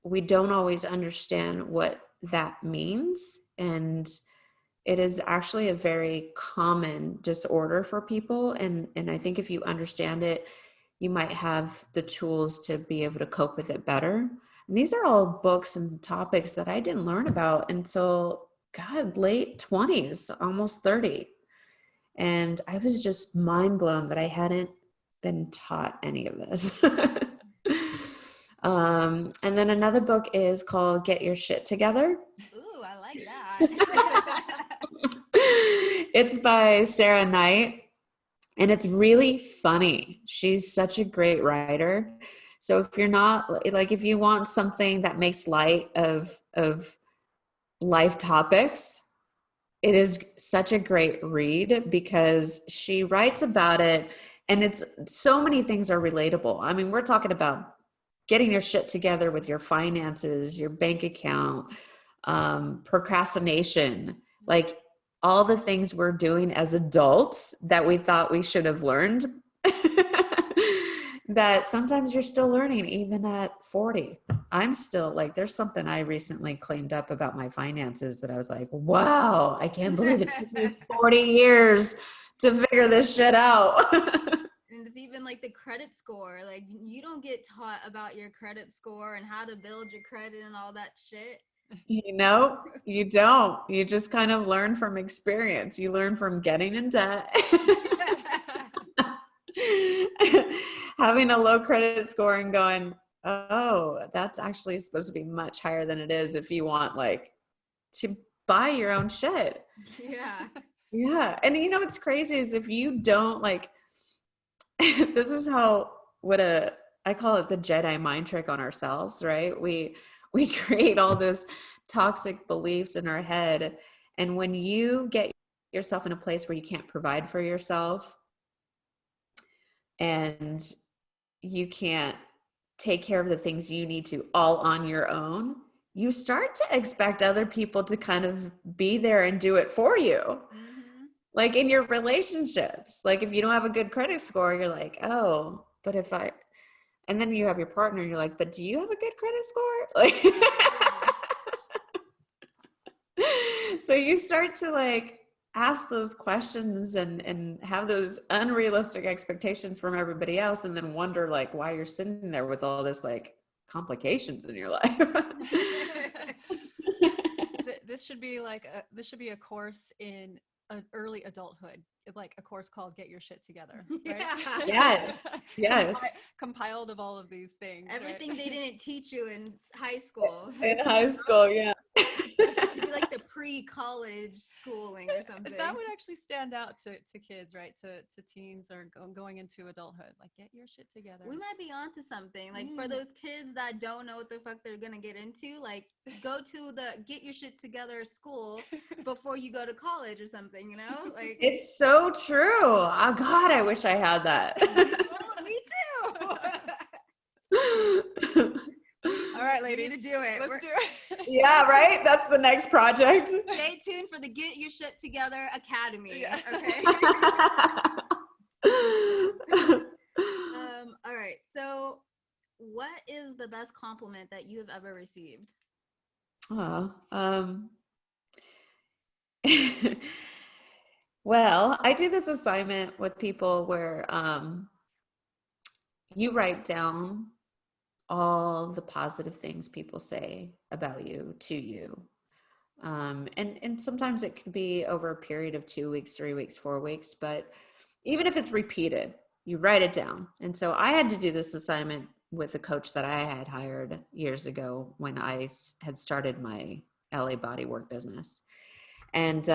we don't always understand what that means. And it is actually a very common disorder for people. And I think if you understand it, you might have the tools to be able to cope with it better. And these are all books and topics that I didn't learn about until, God, late 20s, almost 30. And I was just mind blown that I hadn't been taught any of this. And then another book is called Get Your Shit Together. Ooh, I like that. It's by Sarah Knight, and it's really funny. She's such a great writer. So if you're not like, if you want something that makes light of life topics, it is such a great read, because she writes about it, and it's so many things are relatable. I mean, we're talking about getting your shit together with your finances, your bank account, procrastination, like all the things we're doing as adults that we thought we should have learned that sometimes you're still learning even at 40. I'm still like, there's something I recently cleaned up about my finances that I was like, wow, I can't believe it took me 40 years to figure this shit out. And it's even like the credit score. Like, you don't get taught about your credit score and how to build your credit and all that shit. You know, you don't. You just kind of learn from experience. You learn from getting in debt, having a low credit score, and going, oh, that's actually supposed to be much higher than it is if you want like to buy your own shit. Yeah. Yeah. And you know what's crazy is if you don't like, this is how, I call it the Jedi mind trick on ourselves, right? We create all this toxic beliefs in our head. And when you get yourself in a place where you can't provide for yourself and you can't take care of the things you need to all on your own, you start to expect other people to kind of be there and do it for you. Mm-hmm. Like in your relationships, like if you don't have a good credit score, you're like, oh, but and then you have your partner, you're like, but do you have a good credit score? Like, so you start to like ask those questions and have those unrealistic expectations from everybody else, and then wonder like why you're sitting there with all this like complications in your life. This should be like this should be a course in early adulthood, like a course called Get Your Shit Together, right? Yeah. Yes. Yes. Compiled of all of these things. right? Everything they didn't teach you in high school. In high school, yeah. It should be like the pre-college schooling or something. That would actually stand out to kids, right? To teens or going into adulthood. Like, get your shit together. We might be onto something. Like for Mm. those kids that don't know what the fuck they're gonna get into, like go to the get your shit together school before you go to college or something, you know? Like It's so true. Oh God, I wish I had that. me too. All right, We ladies. need to do it. Let's We're- do it. Yeah, right? That's the next project. Stay tuned for the Get Your Shit Together Academy. Yeah. Okay. All right. So, what is the best compliment that you have ever received? Oh, well, I do this assignment with people where you write down all the positive things people say about you to you. And sometimes it can be over a period of 2 weeks, 3 weeks, 4 weeks, but even if it's repeated, you write it down. And so I had to do this assignment with a coach that I had hired years ago when I had started my LA bodywork business. And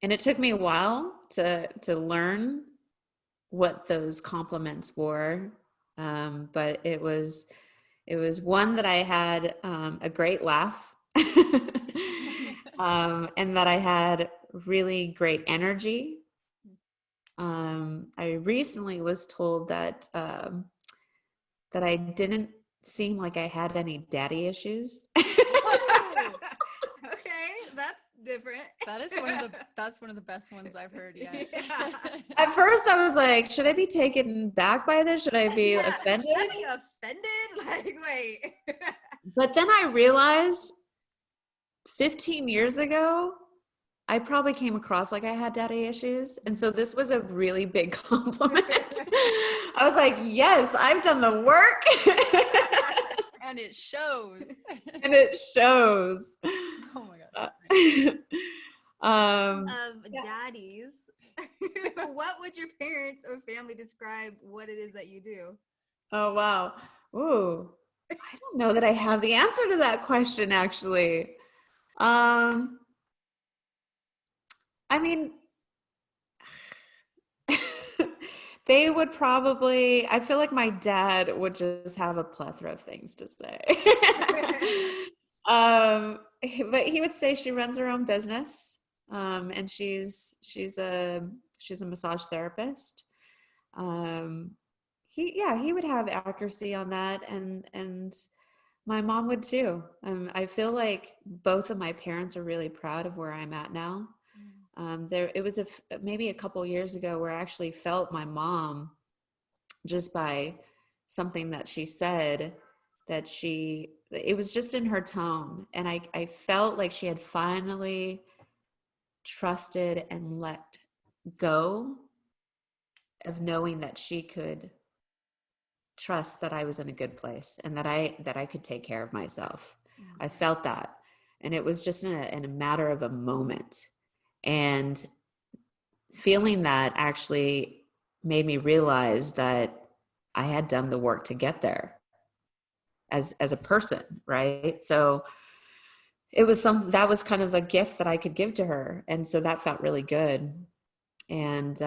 it took me a while to learn what those compliments were. But it was one that I had a great laugh and that I had really great energy. I recently was told that that I didn't seem like I had any daddy issues. Okay, that's different. That's one of the best ones I've heard yet. Yeah. At first I was like, should I be taken back by this? Should I be Yeah, offended? should I be offended? Like, wait. But then I realized 15 years ago, I probably came across like I had daddy issues. And so this was a really big compliment. I was like, yes, I've done the work. And it shows. And it shows. Oh my God. Of Yeah. daddies, what would your parents or family describe what it is that you do? Oh, wow. Ooh, I don't know that I have the answer to that question, actually. I mean, they would probably, I feel like my dad would just have a plethora of things to say. But he would say she runs her own business, and she's a massage therapist. He would have accuracy on that, and my mom would too. I feel like both of my parents are really proud of where I'm at now. It was maybe a couple years ago where I actually felt my mom, just by something that she said, that it was just in her tone. And I felt like she had finally trusted and let go of knowing that she could trust that I was in a good place and that I could take care of myself. I felt that. And it was just in a matter of a moment. And feeling that actually made me realize that I had done the work to get there as a person, right? So it was that was kind of a gift that I could give to her. And so that felt really good. And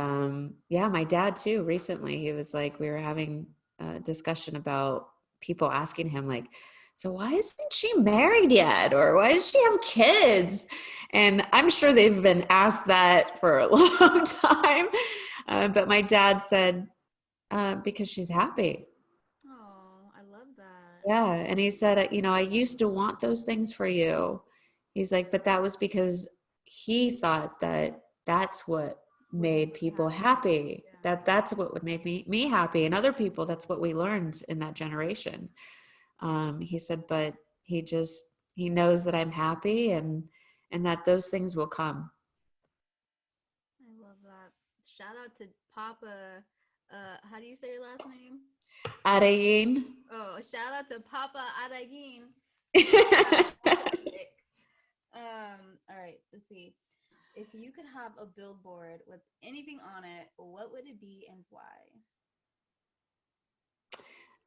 my dad too, recently, he was like, we were having a discussion about people asking him like, so why isn't she married yet? Or why does she have kids? And I'm sure they've been asked that for a long time. But my dad said, because she's happy. Oh, I love that. Yeah. And he said, I used to want those things for you. He's like, but that was because he thought that that's what made people happy. Yeah. That's what would make me happy. And other people, that's what we learned in that generation. He said, but he knows that I'm happy and that those things will come. I love that. Shout out to Papa. How do you say your last name? Adayin. Oh, shout out to Papa Adagin. All right, let's see. If you could have a billboard with anything on it, what would it be and why?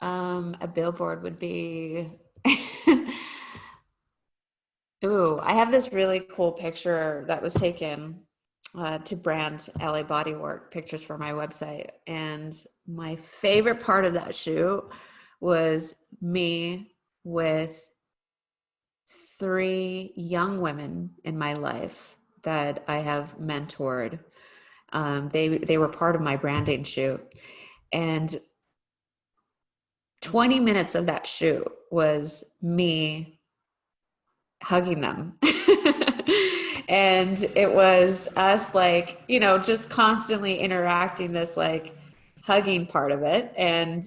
A billboard would be ooh, I have this really cool picture that was taken to brand LA Bodywork pictures for my website. And my favorite part of that shoot was me with 3 young women in my life that I have mentored. They were part of my branding shoot. And 20 minutes of that shoot was me hugging them. And it was us like, you know, just constantly interacting, this like hugging part of it. And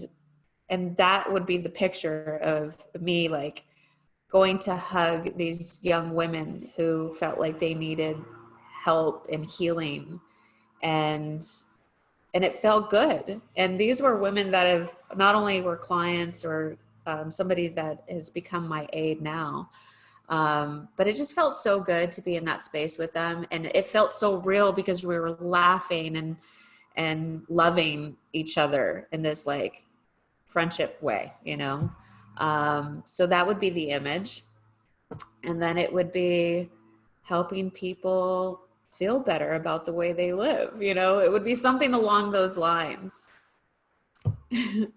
that would be the picture of me like going to hug these young women who felt like they needed help and healing. And it felt good. And these were women that have not only were clients or somebody that has become my aide now, but it just felt so good to be in that space with them. And it felt so real because we were laughing and loving each other in this like friendship way, you know? So that would be the image. And then it would be helping people feel better about the way they live. You know, it would be something along those lines. You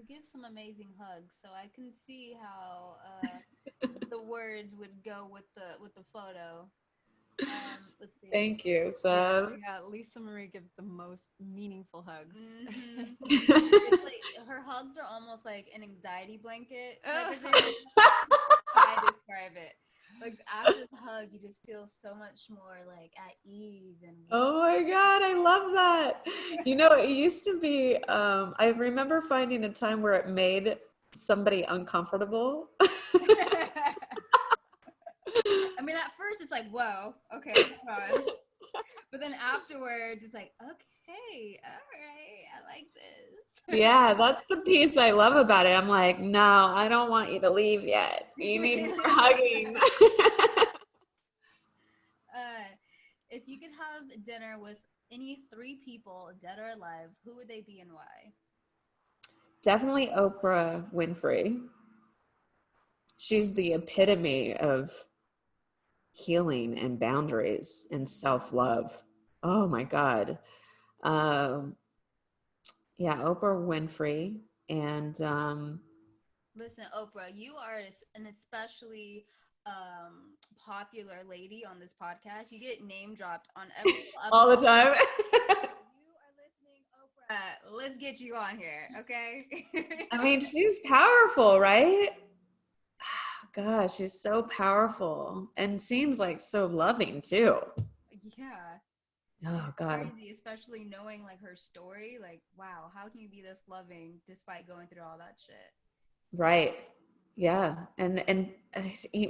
give some amazing hugs, so I can see how the words would go with the photo. Let's see. Thank you, Yeah, Seb. yeah, Lisa Marie gives the most meaningful hugs. Mhm. It's like her hugs are almost like an anxiety blanket type of thing. I describe it. Like after the hug, you just feel so much more like at ease and Oh my God, I love that. You know, it used to be, I remember finding a time where it made somebody uncomfortable. I mean, at first it's like, whoa, okay, hold on. But then afterwards, it's like, okay, all right, I like this. Yeah, that's the piece I love about it. I'm like, no, I don't want you to leave yet. You need more hugging. If you could have dinner with any 3 people, dead or alive, who would they be and why? Definitely Oprah Winfrey. She's the epitome of healing and boundaries and self-love. Oh my God. Um, yeah, Oprah Winfrey. And Listen, Oprah, you are an especially popular lady on this podcast. You get name dropped on every all the episode. time. You are listening, Oprah. Let's get you on here, okay? I mean, she's powerful, right? Gosh, she's so powerful and seems like so loving too. Yeah. Oh God. Crazy, especially knowing like her story. Like, wow, how can you be this loving despite going through all that shit? Right. Yeah. And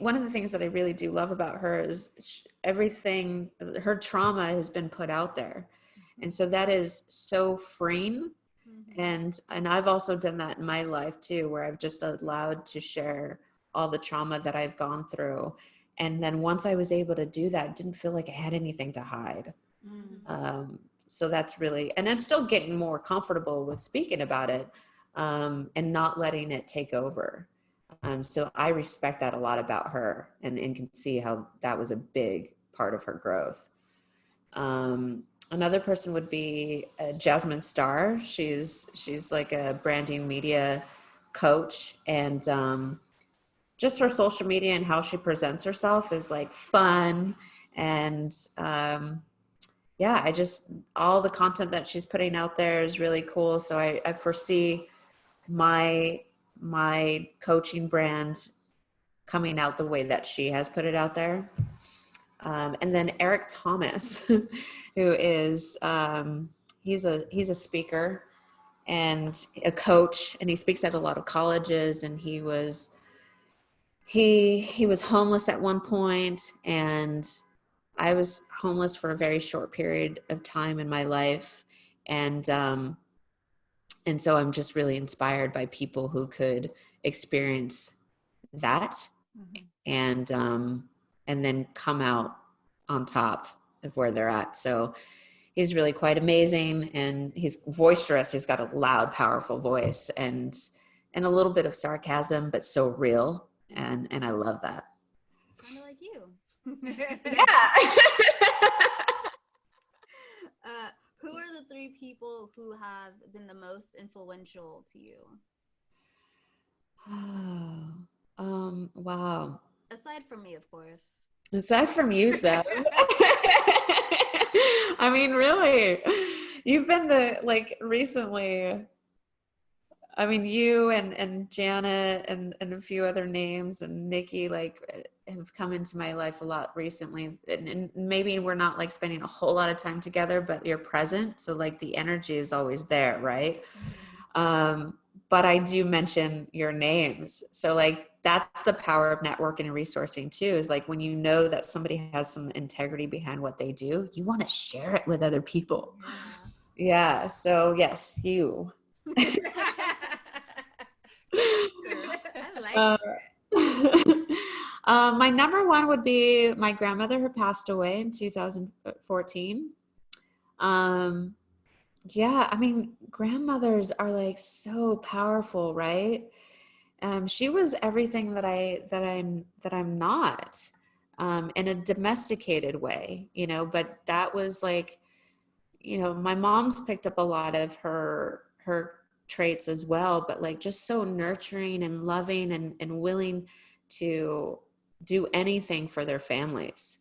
one of the things that I really do love about her is everything, her trauma has been put out there. And so that is so freeing. Mm-hmm. And I've also done that in my life too, where I've just allowed to share all the trauma that I've gone through. And then once I was able to do that, it didn't feel like I had anything to hide. So that's really, and I'm still getting more comfortable with speaking about it, and not letting it take over. So I respect that a lot about her, and can see how that was a big part of her growth. Another person would be Jasmine Star. She's like a branding media coach, and just her social media and how she presents herself is like fun. And yeah, I just, all the content that she's putting out there is really cool. So I foresee my coaching brand coming out the way that she has put it out there. And then Eric Thomas, who is he's a speaker and a coach, and he speaks at a lot of colleges. And he was homeless at one point, and I was homeless for a very short period of time in my life, and so I'm just really inspired by people who could experience that, Mhm. and then come out on top of where they're at. So he's really quite amazing, and he's boisterous. He's got a loud, powerful voice, and a little bit of sarcasm, but so real. And I love that. Kind of like you. Yeah. Who are the 3 people who have been the most influential to you? Wow. Aside from me, of course. Aside from you, Seb. I mean, really, you've been recently, I mean, you and Janet and a few other names, and Nikki have come into my life a lot recently. And maybe we're not like spending a whole lot of time together, but you're present. So like the energy is always there, right? But I do mention your names. So like that's the power of networking and resourcing too, is like when you know that somebody has some integrity behind what they do, you want to share it with other people. Yeah. So yes, you. I like it. My number one would be my grandmother, who passed away in 2014. Yeah, I mean, grandmothers are like so powerful, right? She was everything that I'm not, in a domesticated way, but that was like, my mom's picked up a lot of her traits as well, but like just so nurturing and loving and willing to do anything for their families.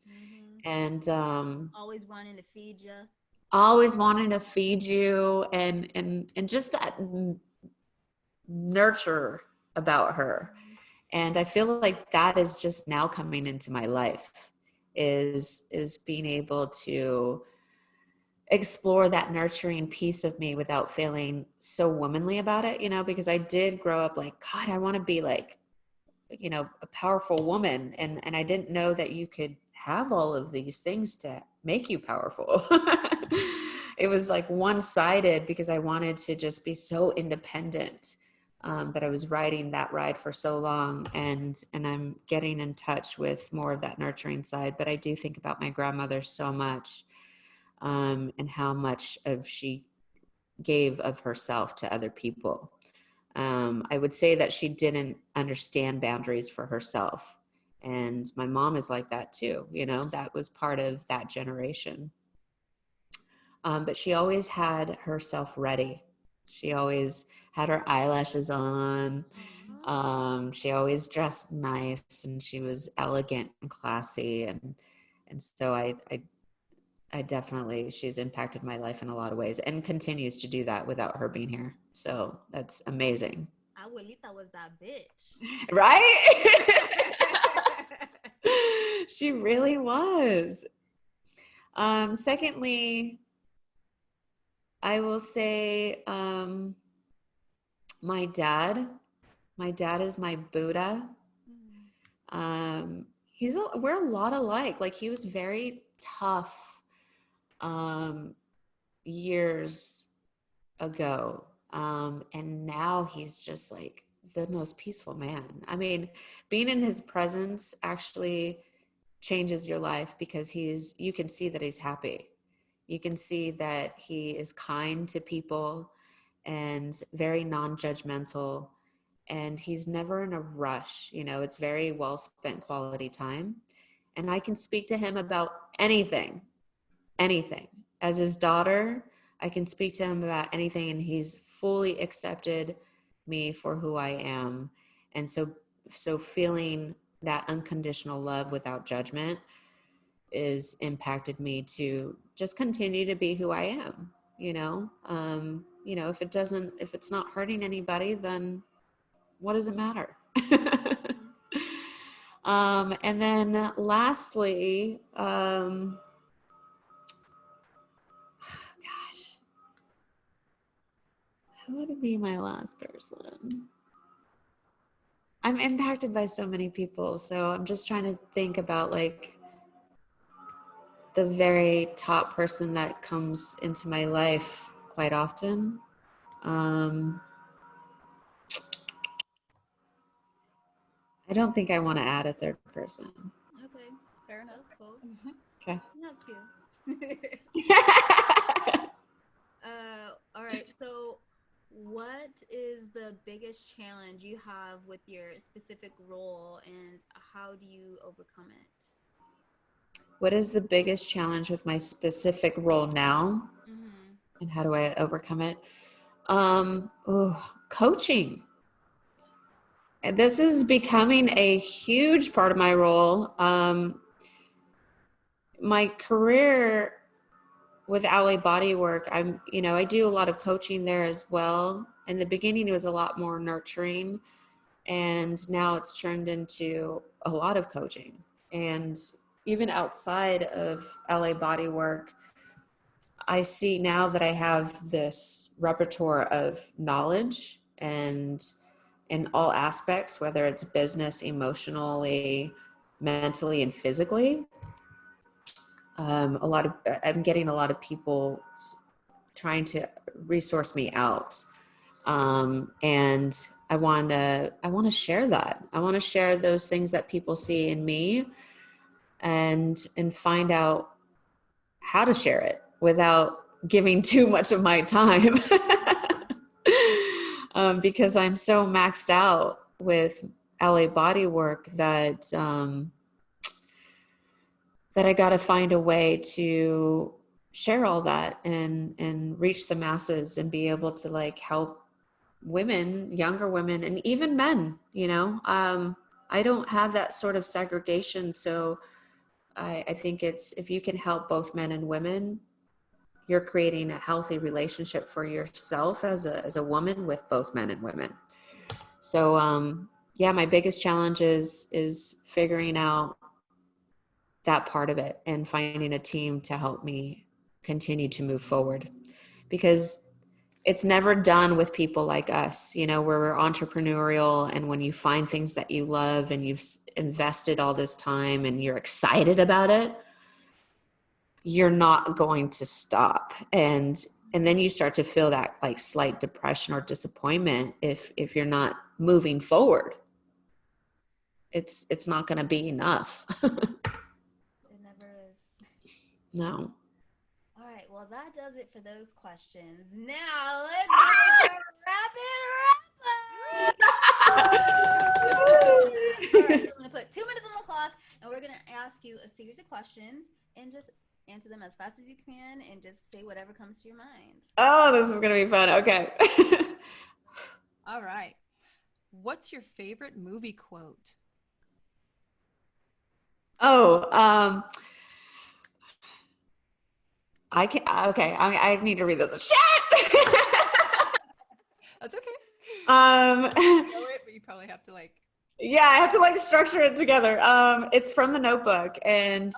And Always wanting to feed you. always wanting to feed you, and just that nurture about her. And I feel like that is just now coming into my life, is being able to explore that nurturing piece of me without feeling so womanly about it, because I did grow up like, God, I want to be like, a powerful woman. And I didn't know that you could have all of these things to make you powerful. It was like one-sided because I wanted to just be so independent. But I was riding that ride for so long, and I'm getting in touch with more of that nurturing side. But I do think about my grandmother so much, and how much of she gave of herself to other people. I would say that she didn't understand boundaries for herself. And my mom is like that too. That was part of that generation. But she always had herself ready. She always had her eyelashes on. She always dressed nice, and she was elegant and classy. And so I definitely, she's impacted my life in a lot of ways, and continues to do that without her being here. So that's amazing. Abuelita was that bitch. Right? She really was. Secondly, I will say my dad. My dad is my Buddha. We're a lot alike. Like, he was very tough years ago, and now he's just like the most peaceful man. I mean, being in his presence actually changes your life, because you can see that he's happy. You can see that he is kind to people and very non-judgmental, and he's never in a rush. It's very well spent quality time, and I can speak to him about anything. As his daughter, I can speak to him about anything, and he's fully accepted me for who I am. And so feeling that unconditional love without judgment is impacted me to just continue to be who I am. If it's not hurting anybody, then what does it matter? And then lastly, who would be my last person? I'm impacted by so many people, so I'm just trying to think about like the very top person that comes into my life quite often. I don't think I want to add a third person. Okay, fair enough. Cool. Okay. You have 2. All right. So, what is the biggest challenge you have with your specific role, and how do you overcome it? What is the biggest challenge with my specific role now, Mm-hmm. and how do I overcome it? Coaching. And this is becoming a huge part of my role. My career with Alley Bodywork, I do a lot of coaching there as well. In the beginning, it was a lot more nurturing, and now it's turned into a lot of coaching. And even outside of LA Bodywork, I see now that I have this repertoire of knowledge and in all aspects, whether it's business, emotionally, mentally, and physically. I'm getting a lot of people trying to resource me out. And I want to share that. I want to share those things that people see in me and find out how to share it without giving too much of my time. Because I'm so maxed out with LA Bodywork that I got to find a way to share all that and reach the masses and be able to like help women, younger women, and even men, I don't have that sort of segregation. So I think if you can help both men and women, you're creating a healthy relationship for yourself as a woman with both men and women. So, yeah, my biggest challenge is figuring out that part of it and finding a team to help me continue to move forward, because it's never done with people like us, where we're entrepreneurial, and when you find things that you love and you've invested all this time and you're excited about it, you're not going to stop. And then you start to feel that like slight depression or disappointment if you're not moving forward. It's not going to be enough. It never is. No. All right. Well, that does it for those questions. Now let's get into rapid wrap up. All right. So I'm gonna put 2 minutes on the clock, and we're gonna ask you a series of questions, and just answer them as fast as you can, and just say whatever comes to your mind. Oh, this is going to be fun. Okay. All right. What's your favorite movie quote? I need to read this. Shit! That's okay. Um, You know it, but you probably have to yeah, I have to like structure it together. It's from The Notebook, and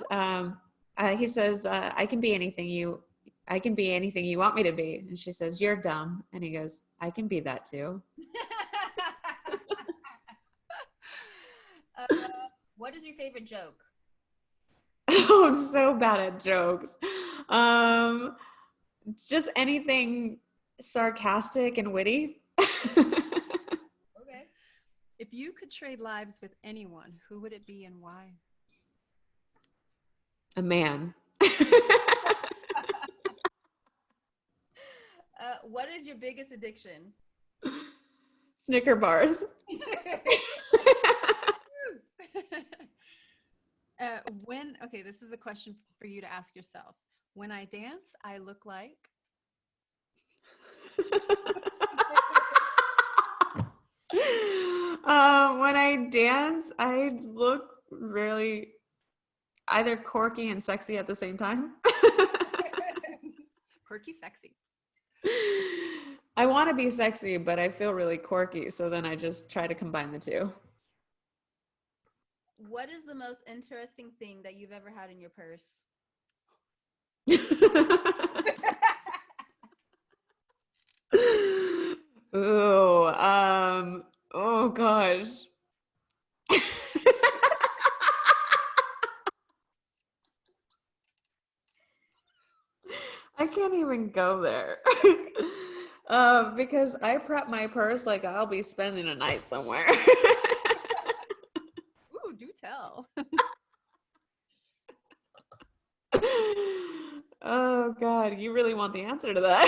he says, I can be anything you want me to be. And she says, you're dumb. And he goes, I can be that too. What is your favorite joke? Oh, I'm so bad at jokes. Just anything sarcastic and witty. Okay. If you could trade lives with anyone, who would it be and why? A man. What is your biggest addiction? Snicker bars. Okay, this is a question for you to ask yourself. When I dance, I look like. When I dance, I look really either quirky and sexy at the same time. Quirky, sexy. I want to be sexy, but I feel really quirky. So then I just try to combine the two. What is the most interesting thing that you've ever had in your purse? Ooh, oh gosh. I can't even go there. Because I prep my purse like I'll be spending a night somewhere. Ooh, do tell. God, you really want the answer to that.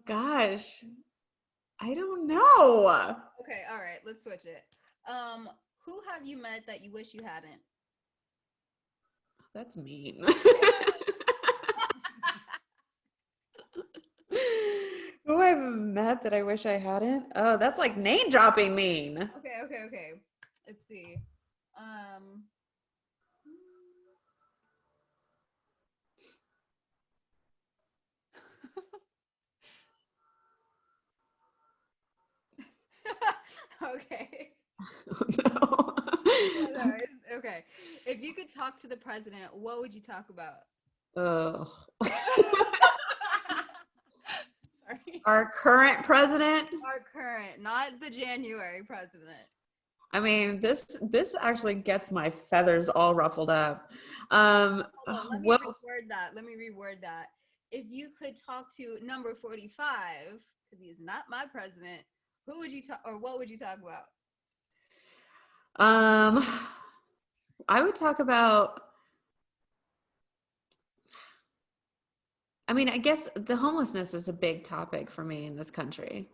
Gosh, I don't know. Okay, all right, let's switch it. Who have you met that you wish you hadn't? That's mean. Who I've met that I wish I hadn't? Oh, that's like name dropping mean. Okay. Let's see. Okay. Oh, no. Okay. If you could talk to the president, what would you talk about? Ugh. Sorry. Our current president. Our current, not the January president. I mean, this actually gets my feathers all ruffled up. Hold on, let me Well, reword that. If you could talk to number 45, because he is not my president, who would you talk or what would you talk about? I would talk about, I mean, I guess the homelessness is a big topic for me in this country.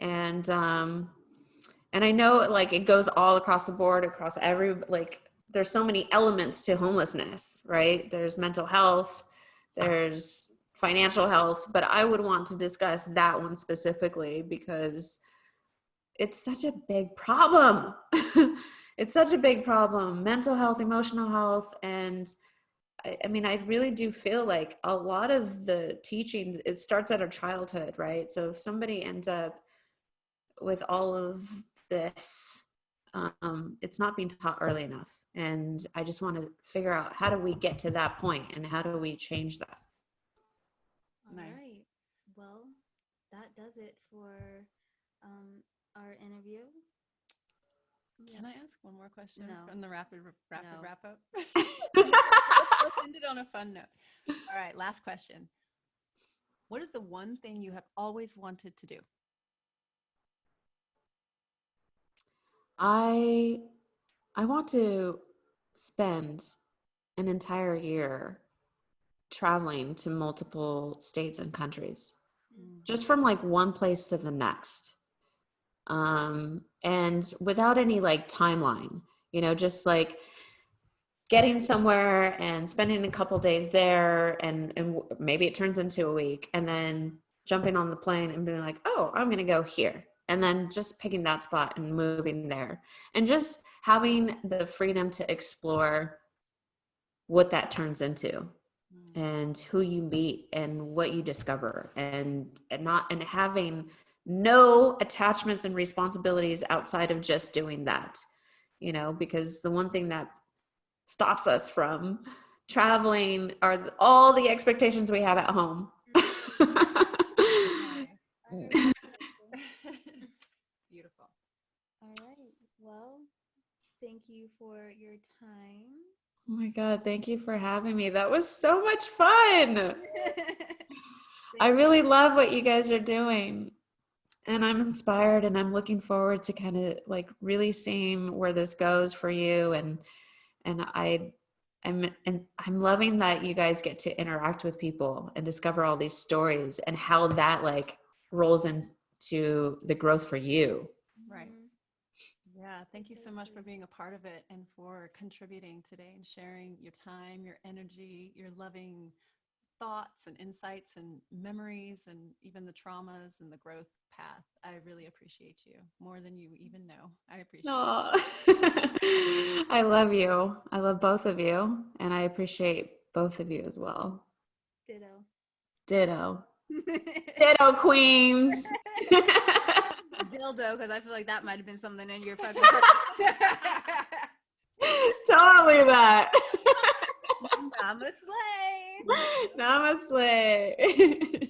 And I know like it goes all across the board, across every, like there's so many elements to homelessness, right? There's mental health, there's financial health, but I would want to discuss that one specifically because it's such a big problem. It's such a big problem, mental health, emotional health. And I mean, I really do feel like a lot of the teaching, it starts at our childhood, right? So if somebody ends up with all of this, it's not being taught early enough. And I just want to figure out how do we get to that point and how do we change that? All Nice. right. Well, that does it for our interview. Can I ask one more question No. from the rapid No. wrap up? Let's end it on a fun note. All right, last question. What is the one thing you have always wanted to do? I want to spend an entire year traveling to multiple states and countries, just from like one place to the next. And without any like timeline, you know, just like getting somewhere and spending a couple days there and maybe it turns into a week and then jumping on the plane and being like, oh, I'm going to go here. And then just picking that spot and moving there and just having the freedom to explore what that turns into and who you meet and what you discover and having no attachments and responsibilities outside of just doing that, you know, because the one thing that stops us from traveling are all the expectations we have at home. Beautiful. All right. Well, thank you for your time. Oh my God, thank you for having me. That was so much fun. I really love what you guys are doing. And I'm inspired and I'm looking forward to kind of like really seeing where this goes for you. And I'm loving that you guys get to interact with people and discover all these stories and how that like rolls into the growth for you. Right. Yeah, thank you so much for being a part of it and for contributing today and sharing your time, your energy, your loving thoughts and insights and memories and even the traumas and the growth path. I really appreciate you more than you even know. I appreciate Aw. I love you. I love both of you. And I appreciate both of you as well. Ditto. Ditto. Ditto, queens. Dildo, because I feel like that might have been something in your fucking Totally that. Namaste. Namaste.